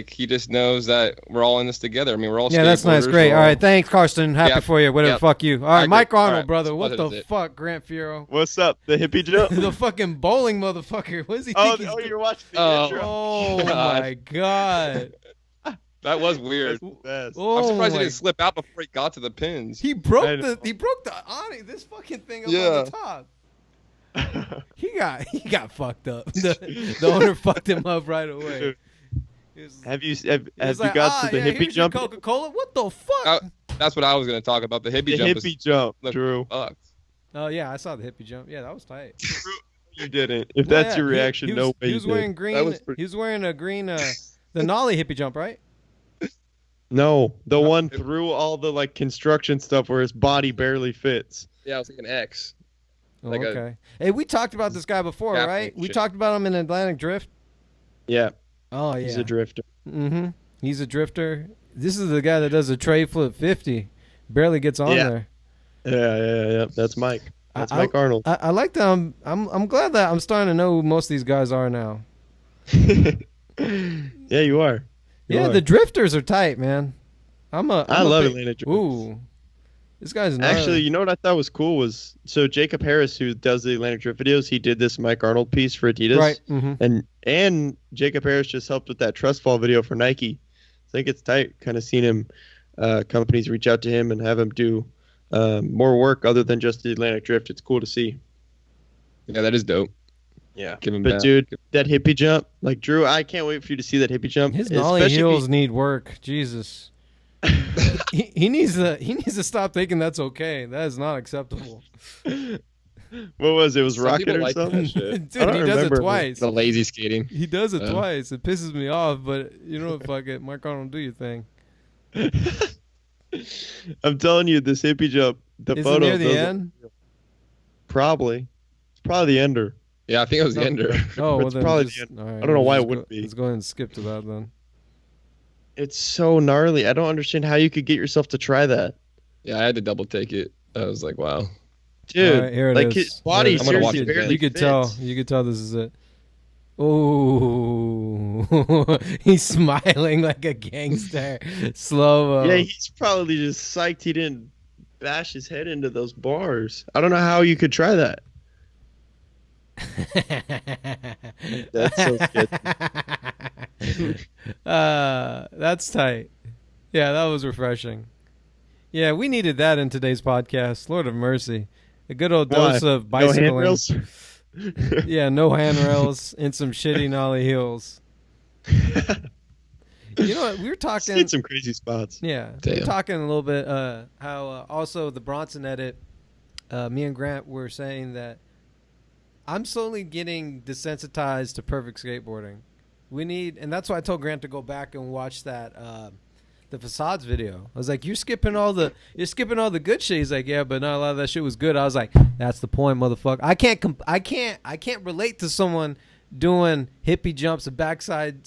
he just knows that we're all in this together. I mean, we're all that's nice, great. All right, thanks, Karsten. Happy for you. Whatever, fuck you. All right, Mike Arnold, brother. What the fuck, Grant Fierro? What's up? The hippie jump? The fucking bowling motherfucker. What does he think? You're watching the intro. Oh my God. That was weird. I'm surprised he didn't slip out before he got to the pins. He broke the awning, this fucking thing up on the top. He got fucked up. The owner fucked him up right away. Have you got to the hippie jump? Coca-Cola? What the fuck? That's what I was going to talk about. The hippie jump. The hippie jump, Drew. Oh yeah, I saw the hippie jump. Yeah, that was tight. You didn't. If that's your reaction, no way. He was wearing green. He was wearing a green the nollie hippie jump, right? No, the one through all the like construction stuff where his body barely fits. Yeah, it was like an X. Oh, okay. Hey, we talked about this guy before, right? We talked about him in Atlantic Drift. Yeah. Oh yeah. He's a drifter. Mm-hmm. He's a drifter. This is the guy that does a tray flip 50. Barely gets on there. Yeah. That's Mike. That's Mike Arnold. I like that. I'm glad that I'm starting to know who most of these guys are now. Yeah, you are. The drifters are tight, man. I love Atlantic Drift. Ooh, this guy's gnarly. Actually, you know what I thought was cool was Jacob Harris, who does the Atlantic Drift videos, he did this Mike Arnold piece for Adidas, right? Mm-hmm. And Jacob Harris just helped with that trust fall video for Nike. I think it's tight, kind of seeing him, companies reach out to him and have him do more work other than just the Atlantic Drift. It's cool to see. Yeah, that is dope. Yeah. Give him But back. dude, that hippie jump, like Drew, I can't wait for you to see that hippie jump. His nollie heels need work. Jesus. he needs to stop thinking that's okay. That is not acceptable. What was it? It was Some Rocket people or like something? that shit. Dude, he does it twice. The lazy skating. He does it twice. It pisses me off, but you know what? Fuck it. Mark Arnold, do your thing. I'm telling you, this hippie jump, the Is photo. it near the end? Probably. It's probably the ender. Yeah, I think it was the ender. Oh, well It's then probably just, the end. all right, I don't know why let's it wouldn't be. Let's go ahead and skip to that then. It's so gnarly. I don't understand how you could get yourself to try that. Yeah, I had to double take it. I was like, wow. Dude, All right, here it like is. his body Here it is. I'm gonna watch seriously it barely again. You could fits. tell. You could tell this is it. Oh, he's smiling like a gangster. Slow. Yeah, he's probably just psyched he didn't bash his head into those bars. I don't know how you could try that. That's so sketchy. That's tight. Yeah, that was refreshing. Yeah, we needed that in today's podcast. Lord of mercy. A good old dose Why? of No bicycling. handrails? Yeah, no handrails and some shitty nollie heels. You know what? We were talking. Seen some crazy spots. Yeah, we were Damn. talking a little bit how also the Bronson edit. Me and Grant were saying that I'm slowly getting desensitized to perfect skateboarding. We need, and that's why I told Grant to go back and watch that the Facades video. I was like, you're skipping all the good shit. He's like, yeah, but not a lot of that shit was good. I was like, that's the point, motherfucker. I can't relate to someone doing hippie jumps and backside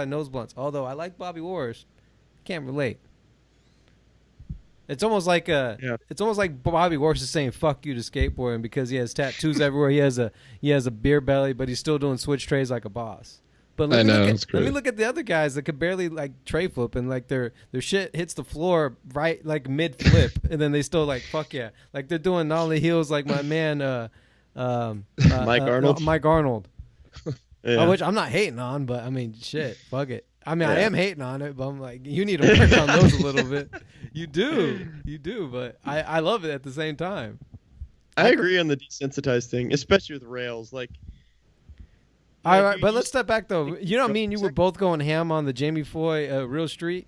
nose blunts. Although I like Bobby Wars, can't relate. It's almost like Bobby Wars is saying fuck you to skateboarding because he has tattoos everywhere. He has a beer belly, but he's still doing switch trays like a boss. But let me look at the other guys that could barely like tray flip and like their shit hits the floor right like mid flip and then they still like fuck yeah, like they're doing nollie heels like my man Mike Arnold. Mike Arnold. Yeah. Which I'm not hating on, but I mean shit, fuck it. I mean, Yeah. I am hating on it, but I'm like, you need to work on those a little bit. You do, but I love it at the same time. I agree on the desensitized thing, especially with rails. Like, All like, right, you but let's just- step back though. You know, me and you were both going ham on the Jamie Foy Real Street.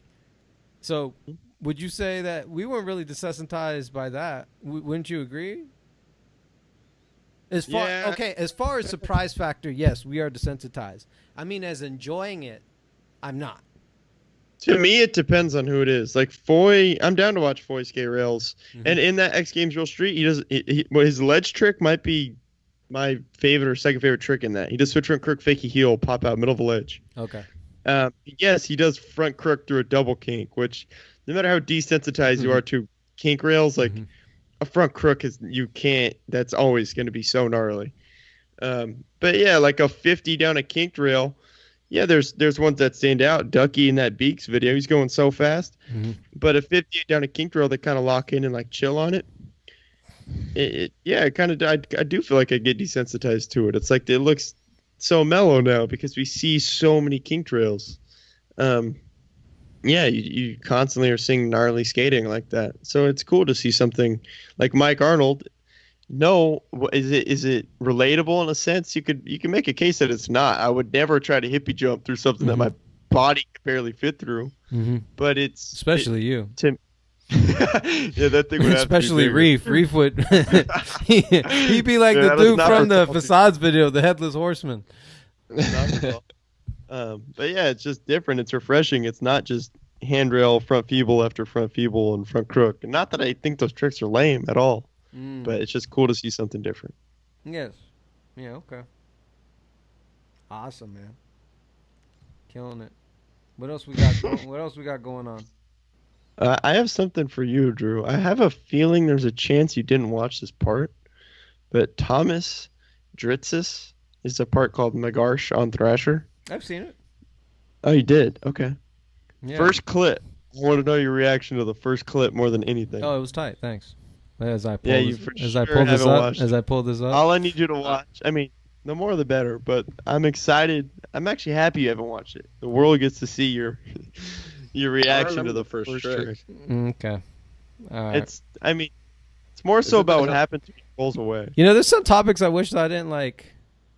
So, would you say that we weren't really desensitized by that? Wouldn't you agree? As far as surprise factor, yes, we are desensitized. I mean, as enjoying it, I'm not. To me, it depends on who it is. Like Foy, I'm down to watch Foy skate rails. Mhm. And in that X Games Real Street, his ledge trick might be my favorite or second favorite trick in that. He does switch front crook, fakey heel, pop out middle of the ledge. Okay. Yes, he does front crook through a double kink, which no matter how desensitized you are to kink rails, like a front crook that's always going to be so gnarly. But yeah, like a 50 down a kinked rail. Yeah, there's ones that stand out. Ducky in that Beaks video, he's going so fast. Mm-hmm. But a 50 down a kinked rail, they kind of lock in and like chill on it. I do feel like I get desensitized to it. It's like it looks so mellow now because we see so many kink trails. You constantly are seeing gnarly skating like that. So it's cool to see something like Mike Arnold. No, is it relatable in a sense? You can make a case that it's not. I would never try to hippie jump through something that my body could barely fit through. But it's Especially you. Yeah, that thing would have Especially to be Reef. Reef would he'd be like Yeah, the that is dude not from the for- Facades video, the Headless Horseman. Not at all. But yeah, it's just different. It's refreshing. It's not just handrail, front feeble after front feeble and front crook. And not that I think those tricks are lame at all, but it's just cool to see something different. Yes. Yeah, okay. Awesome, man. Killing it. What else we got going on? I have something for you, Drew. I have a feeling there's a chance you didn't watch this part, but Thomas Dritsas is a part called Magarsh on Thrasher. I've seen it. Oh, you did? Okay. Yeah. First clip. I want to know your reaction to the first clip more than anything. Oh, it was tight. Thanks. As I pull Yeah, this, you for as sure I pull this haven't up, watched as it. I pull this up. All I need you to watch. I mean, the more the better, but I'm excited. I'm actually happy you haven't watched it. The world gets to see your reaction to the first trick. Okay. All right. It's more so it about what the- happens when he rolls away. You know, there's some topics I wish that I didn't like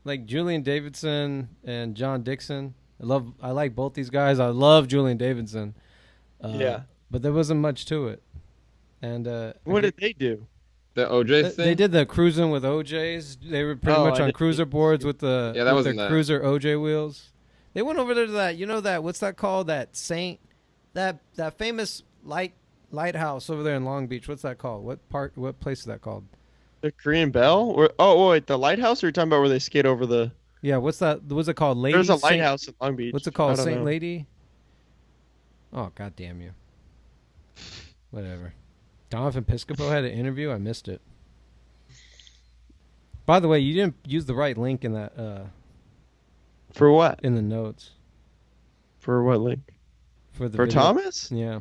like Julian Davidson and John Dixon. I like both these guys. I love Julian Davidson. Yeah. But there wasn't much to it. And what did they do? The OJ thing? They did the cruising with OJs. They were pretty much on cruiser boards with the cruiser OJ wheels. They went over there to that, what's that called? That that famous lighthouse over there in Long Beach. What's that called? What place is that called? The Korean Bell? Wait, the lighthouse, or are you talking about where they skate over the... Yeah, what's that? What's it called? There's a lighthouse in Long Beach. What's it called? St. Lady? Oh, god damn you. Whatever. Donovan Piscopo had an interview. I missed it. By the way, you didn't use the right link in that. For what? In the notes. For what link? For video. Thomas? Yeah.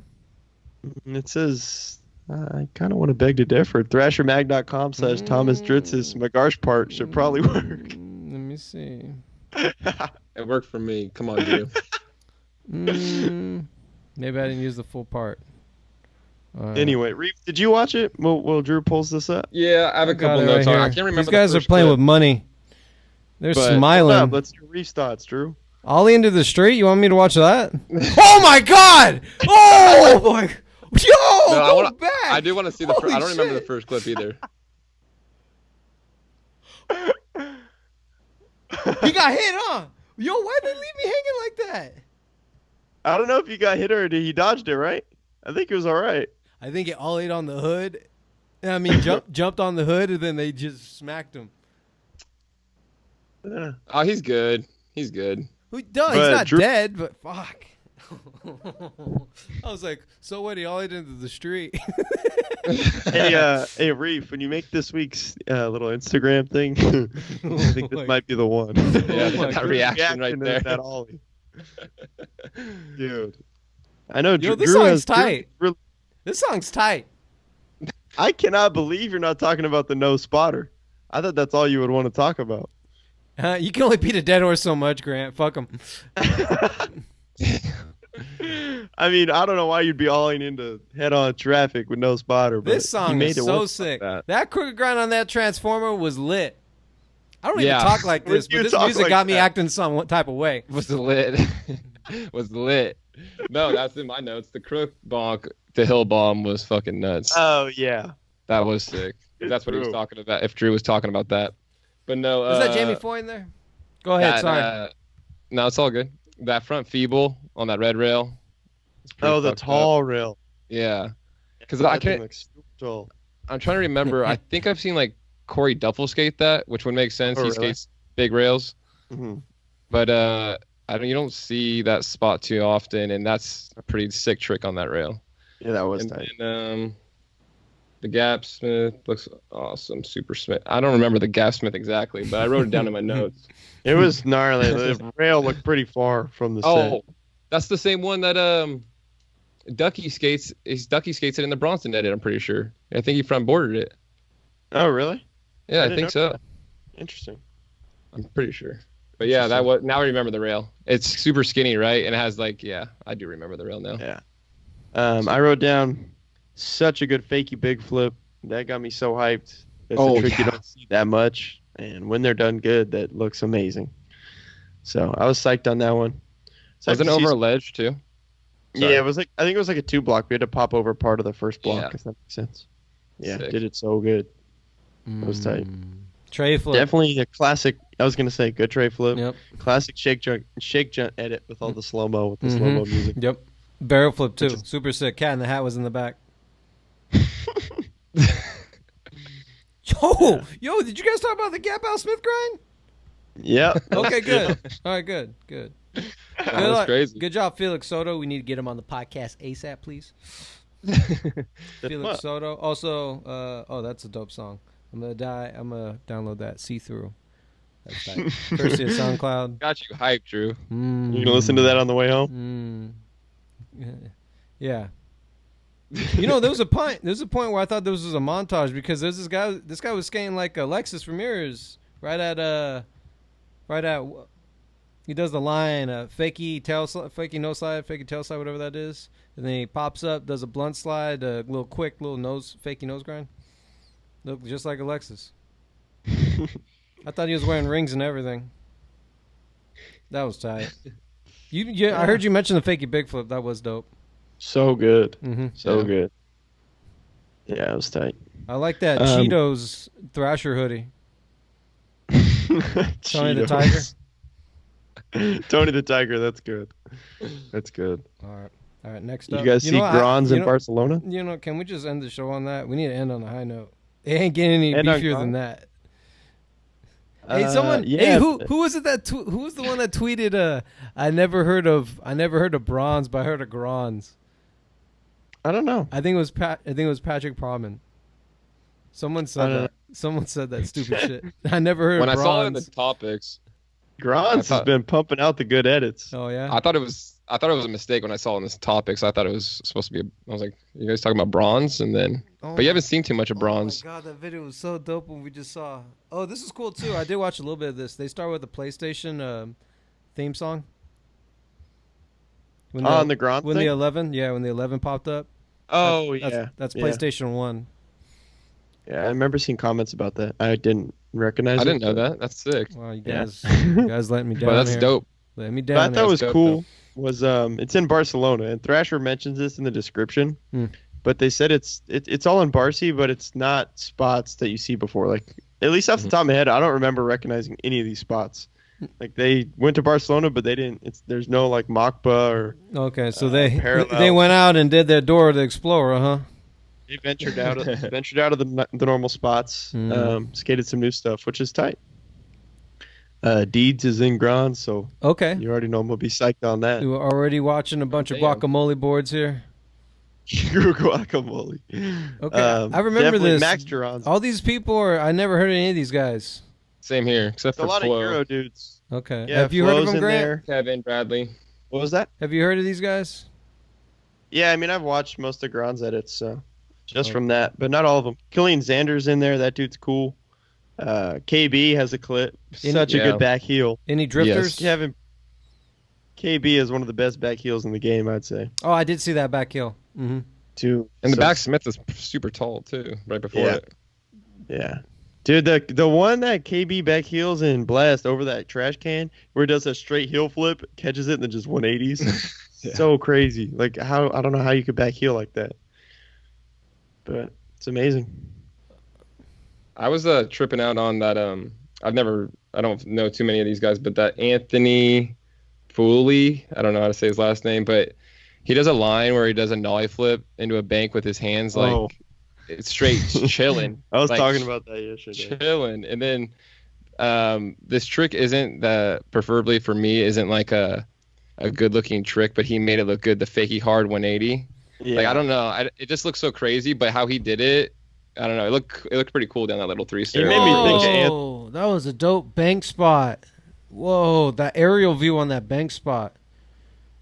It says, I kind of want to beg to differ. ThrasherMag.com/Thomas Dritsas Magarsh part should probably work. Let me see. It worked for me. Come on, Drew. Maybe I didn't use the full part. Anyway, Reef, did you watch it? Will Drew pulls this up? Yeah, I have a couple notes on. I can't remember. These guys are playing with money. They're smiling. Let's hear Reef's thoughts, Drew. Ollie into the street. You want me to watch that? Oh my god! Oh boy! Yo, go back! I do want to see the. I don't remember the first clip either. He got hit, huh? Yo, why'd they leave me hanging like that? I don't know if he got hit or he dodged it, right? I think it was all right. I think it ollied on the hood. I mean, jumped on the hood, and then they just smacked him. Oh, he's good. He's good. He's not dead, but fuck. I was like, so what? He ollied into the street. Hey, Reef, when you make this week's little Instagram thing, I think this might be the one. Yeah, that reaction right there. That ollie. Dude. I know. Yo, this song's tight. This song's tight. I cannot believe you're not talking about the no spotter. I thought that's all you would want to talk about. You can only beat a dead horse so much, Grant. Fuck him. I mean, I don't know why you'd be alling into head-on traffic with no spotter. But this song is so sick. That crooked grind on that transformer was lit. I don't even talk like this, but this music got me acting some type of way. Was lit. Was lit. No, that's in my notes. The crook bonk, the hill bomb was fucking nuts. Oh, yeah. That was sick. That's what he was talking about, if Drew was talking about that. But no. Was that Jamie Foy in there? Go ahead, sorry. No, it's all good. That front feeble on that red rail. Oh, the tall rail. Yeah. Because I can't. I'm trying to remember. I think I've seen like Corey Duffel skate that, which would make sense. He skates big rails. Mm-hmm. But you don't see that spot too often, and that's a pretty sick trick on that rail. Yeah, that was tight. And the Gap Smith looks awesome. Super Smith. I don't remember the Gap Smith exactly, but I wrote it down in my notes. It was gnarly. The rail looked pretty far from the set. Oh, that's the same one that Ducky skates. Ducky skates it in the Bronson edit, I'm pretty sure. I think he front boarded it. Oh, really? Yeah, I think so. That. Interesting. I'm pretty sure. But yeah, now I remember the rail. It's super skinny, right? And it has like, I do remember the rail now. Yeah. I wrote down such a good fakey big flip. That got me so hyped. That's a trick you don't see that much. And when they're done good, that looks amazing. So I was psyched on that one. Was it over a ledge too? Sorry. Yeah, it was like, I think it was like a 2-block. We had to pop over part of the first block, if that makes sense. Yeah, sick. Did it so good. It was tight. Tray flip. Definitely a classic. I was gonna say good tray flip. Yep. Classic shake jump edit with all the slow mo with the slow mo music. Yep. Barrel flip too. Super sick. Cat in the Hat was in the back. Yo, did you guys talk about the Gap Al Smith grind? Yeah. Okay, good. All right, good. That was crazy. Good job, Felix Soto. We need to get him on the podcast ASAP, please. Felix Soto. Also, that's a dope song. I'm gonna download that. See Through. That's tight. First of SoundCloud. Got you hyped, Drew. You gonna listen to that on the way home? Yeah. You know, there was a point where I thought this was a montage because there's this guy. This guy was skating like Alexis Ramirez right at. He does the line fakey no slide, fakey tail slide, whatever that is, and then he pops up, does a blunt slide, a little quick little fakey nose grind. Look just like Alexis. I thought he was wearing rings and everything. That was tight. I heard you mention the fakey big flip. That was dope. So good. Mm-hmm. So good. Yeah, it was tight. I like that Cheetos Thrasher hoodie. Tony the Tiger. Tony the Tiger, that's good. That's good. All right. Next up, you guys see Gronze in Barcelona? Can we just end the show on that? We need to end on a high note. It ain't getting any beefier than that. Hey, someone. Hey, who was it who was the one that tweeted? I never heard of Bronze, but I heard of Gronze. I don't know. I think it was Patrick Proman. Someone said that. Someone said that stupid shit. I never heard of Bronze. When I saw it in the topics, Gronze has been pumping out the good edits. Oh yeah. I thought it was a mistake when I saw it in this topics. I thought it was supposed to be. I was like, you guys talking about Bronze, and then, but you haven't seen too much of Bronze. Oh my god, that video was so dope when we just saw. Oh, this is cool too. I did watch a little bit of this. They start with the PlayStation theme song. On the Gronze when thing? the 11 popped up. Oh that's PlayStation 1. Yeah, I remember seeing comments about that. I didn't recognize it. I didn't know that. That's sick. Wow, you guys let me down. But that's dope. Let me down. What I thought was cool though. was it's in Barcelona, and Thrasher mentions this in the description. But they said it's all in Barcy, but it's not spots that you see before. Like, at least off the top of my head, I don't remember recognizing any of these spots. Like, they went to Barcelona, but they didn't. There's no like Machba or. Okay, so they parallel. went out and did their Dora the Explorer, huh? They ventured out of the normal spots. Skated some new stuff, which is tight. Deeds is in Gronze, so okay, you already know I'm gonna be psyched on that. You were already watching a bunch of guacamole boards here. Guacamole. Okay, I remember this. Max Durans. All these people I never heard of any of these guys. Same here, except for a lot Flo. of Euro dudes. Okay, Yeah, have you heard of Flo's them, in Grant? there. Kevin, Bradley. What was that? Have you heard of these guys? Yeah, I mean, I've watched most of Gronze edits, so just from that, but not all of them. Killian Xander's in there. That dude's cool. KB has a clip. Such a good back heel. Any drifters? Kevin. KB is one of the best back heels in the game, I'd say. Oh, I did see that back heel. Mm-hmm. And the back Smith is super tall too, right before it. Yeah. Dude, the one that KB back heels in Blast over that trash can, where he does a straight heel flip, catches it, and then just 180s. So crazy. Like, I don't know how you could back heel like that. But it's amazing. I was tripping out on that. I don't know too many of these guys, but that Anthony Foley, I don't know how to say his last name, but he does a line where he does a nollie flip into a bank with his hands, like it's straight chilling. I was like, talking about that yesterday. Chilling. And then this trick isn't preferably for me, isn't like a good looking trick, but he made it look good. The fakey hard 180. Yeah. Like, I don't know. It just looks so crazy, but how he did it, I don't know. It looked pretty cool down that little 3-stair. It made me think of that was a dope bank spot. Whoa, that aerial view on that bank spot.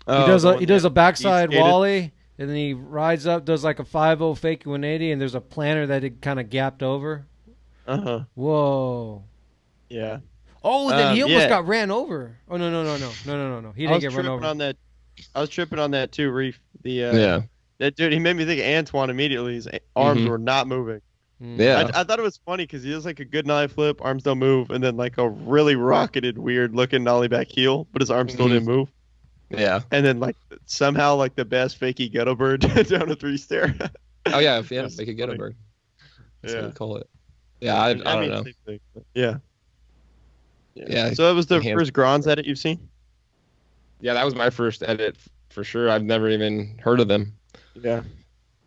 He does a backside wally, and then he rides up, does like a 5-0 fake 180, and there's a planter that it kind of gapped over. Whoa. Yeah. Oh, then he almost got ran over. Oh no. He didn't get run over. I was tripping on that too, Reef. That dude, he made me think of Antoine immediately. His arms were not moving. Yeah. I thought it was funny because he does like a good nollie flip, arms don't move, and then like a really rocketed, weird looking nollie back heel, but his arms still didn't move. Yeah. And then like somehow like the best fakey ghetto bird down a 3-stair. Oh yeah, fakey ghetto bird. That's what you call it. Yeah, I don't know. Yeah. So it was the first Gronze edit you've seen? Yeah, that was my first edit for sure. I've never even heard of them. Yeah.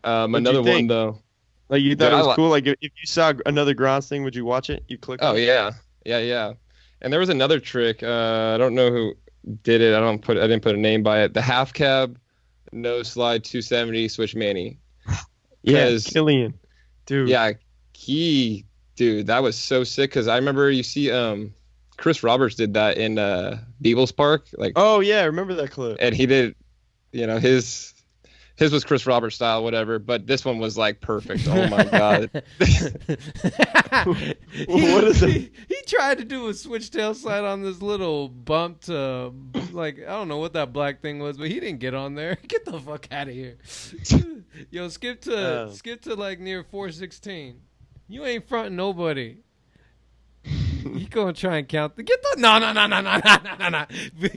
Another one though. Like, you thought it was cool? Like, if you saw another Gronze thing, would you watch it? You click. Oh yeah. And there was another trick. I don't know who did it. I didn't put a name by it. The half cab, no slide 270 switch Manny. Yeah, Killian, dude. Yeah, that was so sick. Because I remember you see Chris Roberts did that in Beebles Park. Like, oh yeah, I remember that clip. And he did, his was Chris Roberts style, whatever, but this one was like perfect. Oh my god! What is it? He tried to do a switchtail slide on this little bump to, like, I don't know what that black thing was, but he didn't get on there. Get the fuck out of here! Yo, skip to like near 416. You ain't fronting nobody. You gonna try and count get the no.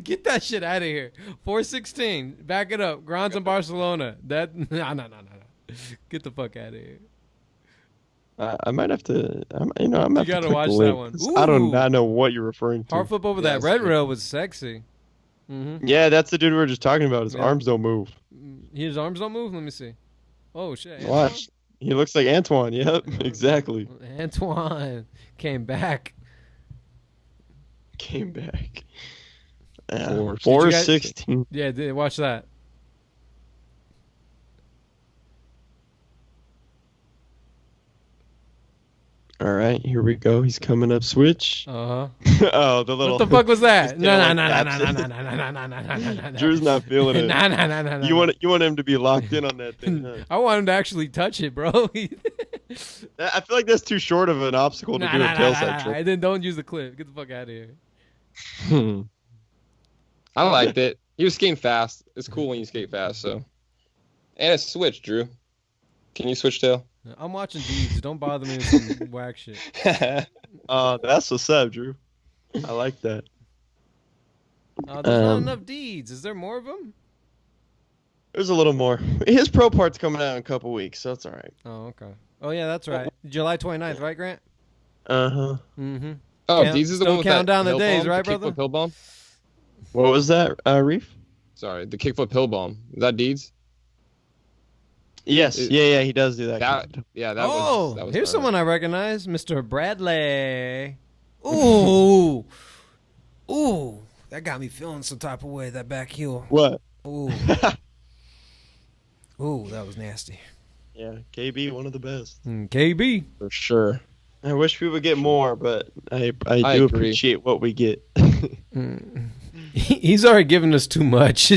Get that shit out of here. 416. Back it up. Gronze in Barcelona. That no. Get the fuck out of here. I might have to. I'm You gotta watch that one. I do not know what you're referring to. Hard flip over that red rail was sexy. Mm-hmm. Yeah, that's the dude we were just talking about. His arms don't move. His arms don't move? Let me see. Oh, shit. Watch. He looks like Antoine. Yep, exactly. Antoine came back. Came back. 416. Yeah, watch that. All right, here we go. He's coming up. Switch. Oh, the little. What the fuck was that? No. Drew's not feeling it. No. You want him to be locked in on that thing? Huh? I want him to actually touch it, bro. I feel like that's too short of an obstacle to do a tailside trick. And then don't use the clip. Get the fuck out of here. I liked it. He was skating fast. It's cool when you skate fast. So, and it's switch, Drew. Can you switch tail? I'm watching Deeds. Don't bother me with some whack shit. That's what's up, Drew. I like that. There's not enough Deeds. Is there more of them? There's a little more. His pro part's coming out in a couple weeks, so that's all right. Oh, okay. Oh, yeah, that's right. July 29th, right, Grant? Uh-huh. Mm-hmm. Oh, Deeds is the one with count that down the hill days, bomb, right, the brother? Kickflip hill bomb? What was that, Reef? Sorry, the kickflip hill bomb. Is that Deeds? Yes. Yeah, he does do that. That was here's fun. someone I recognize, Mr. Bradley. Ooh, that got me feeling some type of way. That back heel. What? Ooh, that was nasty. Yeah, KB, one of the best. KB For sure. I wish we would get more, but I do agree. appreciate what we get. He's already given us too much.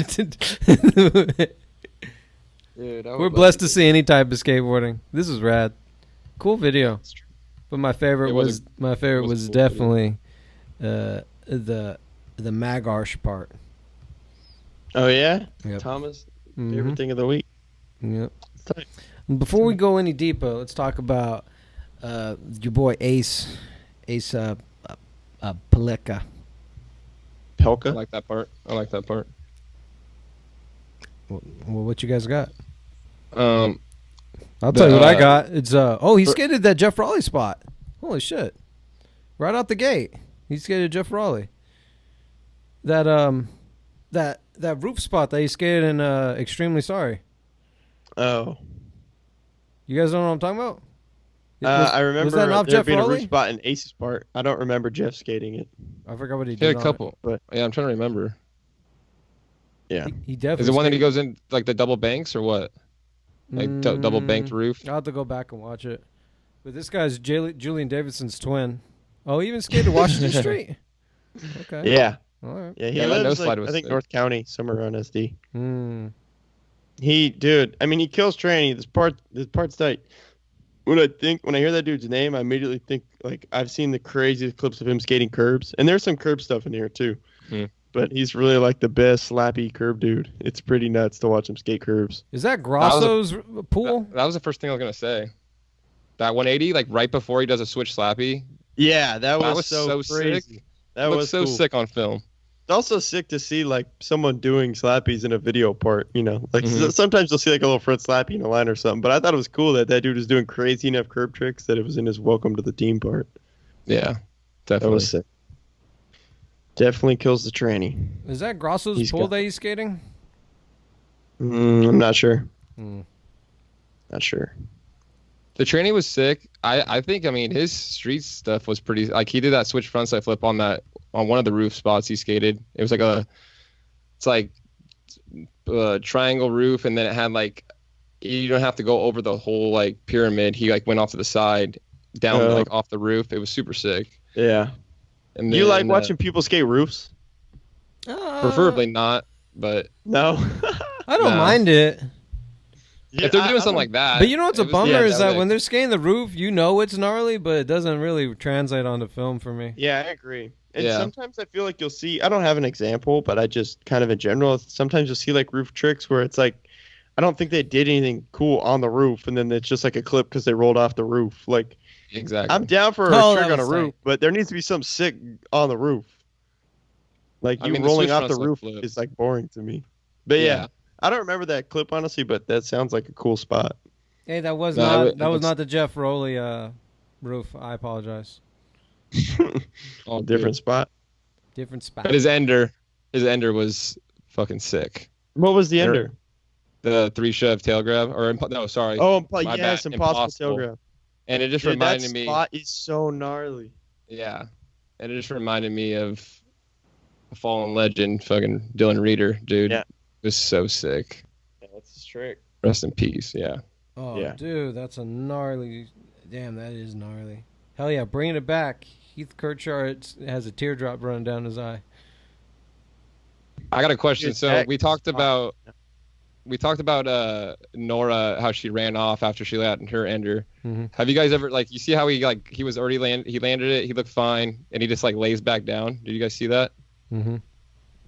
Dude, We're blessed to see any type of skateboarding. This is rad. Cool video. But my favorite was definitely the Magarsh part. Oh yeah? Yep. Thomas, favorite thing of the week. Yep. Before we go any deeper, let's talk about your boy Ace Pelka. Pelka? I like that part. Well, what you guys got? Um, I'll tell you what I got. It's he skated that Jeff Raleigh spot. Holy shit! Right out the gate, he skated Jeff Raleigh. That roof spot that he skated in Extremely Sorry. Oh. You guys don't know what I'm talking about? I remember was that not there Jeff being Raleigh? a roof spot in Ace's part. I don't remember Jeff skating it. I forgot what he he did. had a couple. But Yeah, I'm trying to remember. yeah. He definitely. Is it one that he skated- goes in like the double banks or what? Like double banked roof? I'll have to go back and watch it. But this guy's Julian Davidson's twin. Oh, he even skated Washington Street. Okay. Yeah. All right. Yeah, he Yeah, that lives, no slide was I think sick. North County, somewhere around SD. Hmm. Dude, I mean, he kills training. This part's tight. When I hear that dude's name, I immediately think, like, I've seen the craziest clips of him skating curbs. And there's some curb stuff in here, too. But he's really, like, the best slappy curb dude. It's pretty nuts to watch him skate curbs. Is that Grosso's pool? That was the first thing I was gonna say. That 180, like right before he does a switch slappy. Yeah, that was so crazy. sick. That Looks was so cool. sick on film. It's also sick to see, like, someone doing slappies in a video part, you know? Like, sometimes you'll see, like, a little front slappy in a line or something. But I thought it was cool that dude was doing crazy enough curb tricks that it was in his welcome to the team part. Yeah, That definitely. was sick. Definitely kills the tranny. Is that Grosso's He's pool got- that he's skating? I'm not sure. Hmm. Not sure. The training was sick. I think, I mean, his street stuff was pretty, like he did that switch frontside flip on one of the roof spots he skated. It was like a triangle roof, and then it had like, you don't have to go over the whole like pyramid. He like went off to the side, down like off the roof. It was super sick. Yeah. And You like then, watching people skate roofs? preferably not, but No. I don't No. mind it. Yeah, if they're doing I something don't- like that. But you know what's a it was- bummer yeah, is that was when they're skating the roof, you know it's gnarly, but it doesn't really translate onto film for me. Yeah, I agree. And Yeah. sometimes I feel like you'll see, I don't have an example, but I just kind of in general, sometimes you'll see like roof tricks where it's like, I don't think they did anything cool on the roof, and then it's just like a clip because they rolled off the roof. Like, Exactly. I'm down for a Oh, trick that on a was roof, tight. but there needs to be something sick on the roof. Like I you mean, the rolling switch off the fronts roof look flips. is like boring to me. But yeah, I don't remember that clip honestly, but that sounds like a cool spot. Hey, that was No, it not looks- the Jeff Rowley roof. I apologize. all Different good. spot. Different spot. But his ender was fucking sick. What was the There- ender? The 3-shove tail grab, or no, sorry. Oh, My yes, bad, impossible tail grab. And it just Dude, that reminded me. spot is so gnarly. Yeah, and it just reminded me of a fallen legend, fucking Dylan Reeder, dude. Yeah. It was so sick. Yeah, that's his trick. Rest in peace. Yeah. Oh, Yeah. dude, that's a gnarly. Damn, that is gnarly. Hell yeah, bringing it back. Heath Kirchart has a teardrop running down his eye. I got a question. Dude, So that we talked is about Nora, how she ran off after she landed her ender. Mm-hmm. Have you guys ever you see how he was already he landed it, he looked fine, and he just lays back down? Did you guys see that? Mm-hmm.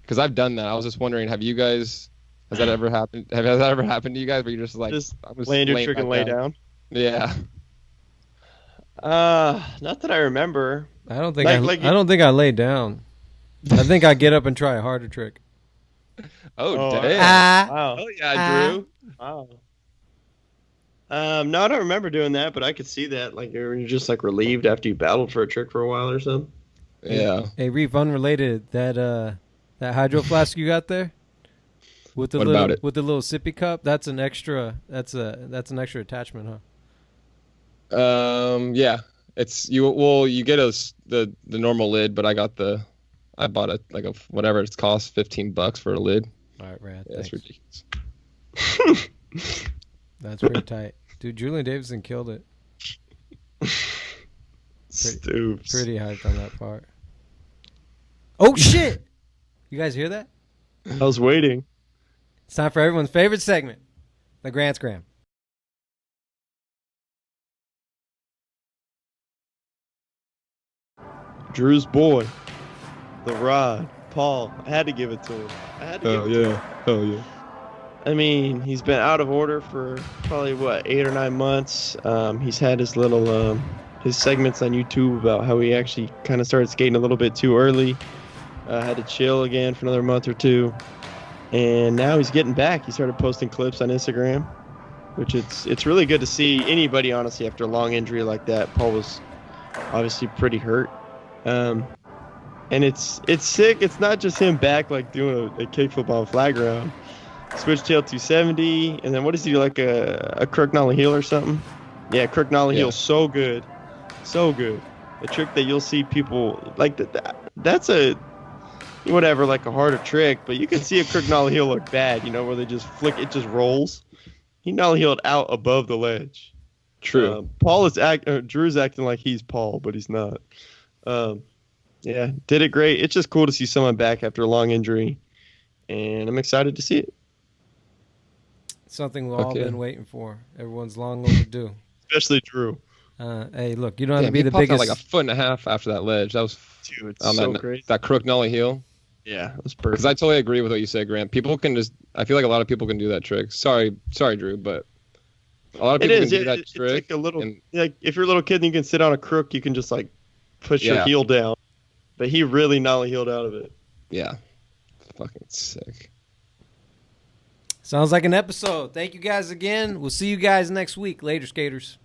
Because I've done that. I was just wondering, has that ever happened? Has that ever happened to you guys where you're just I'm just land your laying trick and back lay down. Yeah. Not that I remember. I don't think Like- I don't think I lay down. I think I get up and try a harder trick. Oh, Oh, damn. Wow. Oh yeah, Drew. Wow. No, I don't remember doing that, but I could see that. Like you're just relieved after you battled for a trick for a while or something. Yeah. Hey, Reef, unrelated, that hydro flask you got there with the What little about it? with the little sippy cup, that's an extra an extra attachment, huh? Yeah. It's you get the normal lid, but I bought a whatever it's cost, $15 for a lid. All right, Rad. Yeah, that's Thanks. ridiculous. That's pretty tight. Dude, Julian Davidson killed it. Stoops. Pretty hyped on that part. Oh shit! You guys hear that? I was waiting. It's time for everyone's favorite segment, the Grant's Gram. Drew's boy, the Rod, Paul. I had to give it to him. Oh yeah. Oh yeah. I mean, he's been out of order for probably 8 or 9 months. He's had his little his segments on YouTube about how he actually kind of started skating a little bit too early. Had to chill again for another month or two, and now he's getting back. He started posting clips on Instagram, which it's really good to see anybody honestly after a long injury like that. Paul was obviously pretty hurt, and it's sick. It's not just him back doing a kickflip on flag ground. Switch tail 270, and then what is he a crook nollie heel or something? Yeah, crook nollie heel, so good, so good. A trick that you'll see people that's a a harder trick, but you can see a crook nollie heel look bad, where they just flick it, just rolls. He nollie heeled out above the ledge. True. Drew's acting like he's Paul, but he's not. Yeah, did it great. It's just cool to see someone back after a long injury, and I'm excited to see it. Something we've all been waiting for. Everyone's long overdue. Especially Drew. Hey, look, you don't have to be he the popped out biggest. a foot and a half after that ledge. That was Dude, it's so crazy. That crook nollie heel. Yeah, it was perfect. Because I totally agree with what you said, Grant. People can I feel like a lot of people can do that trick. Sorry, Drew, but a lot of people can do that trick. It's a little, if you're a little kid and you can sit on a crook, you can just push your heel down. But he really nollie heeled out of it. Yeah. Fucking sick. Sounds like an episode. Thank you guys again. We'll see you guys next week. Later, skaters.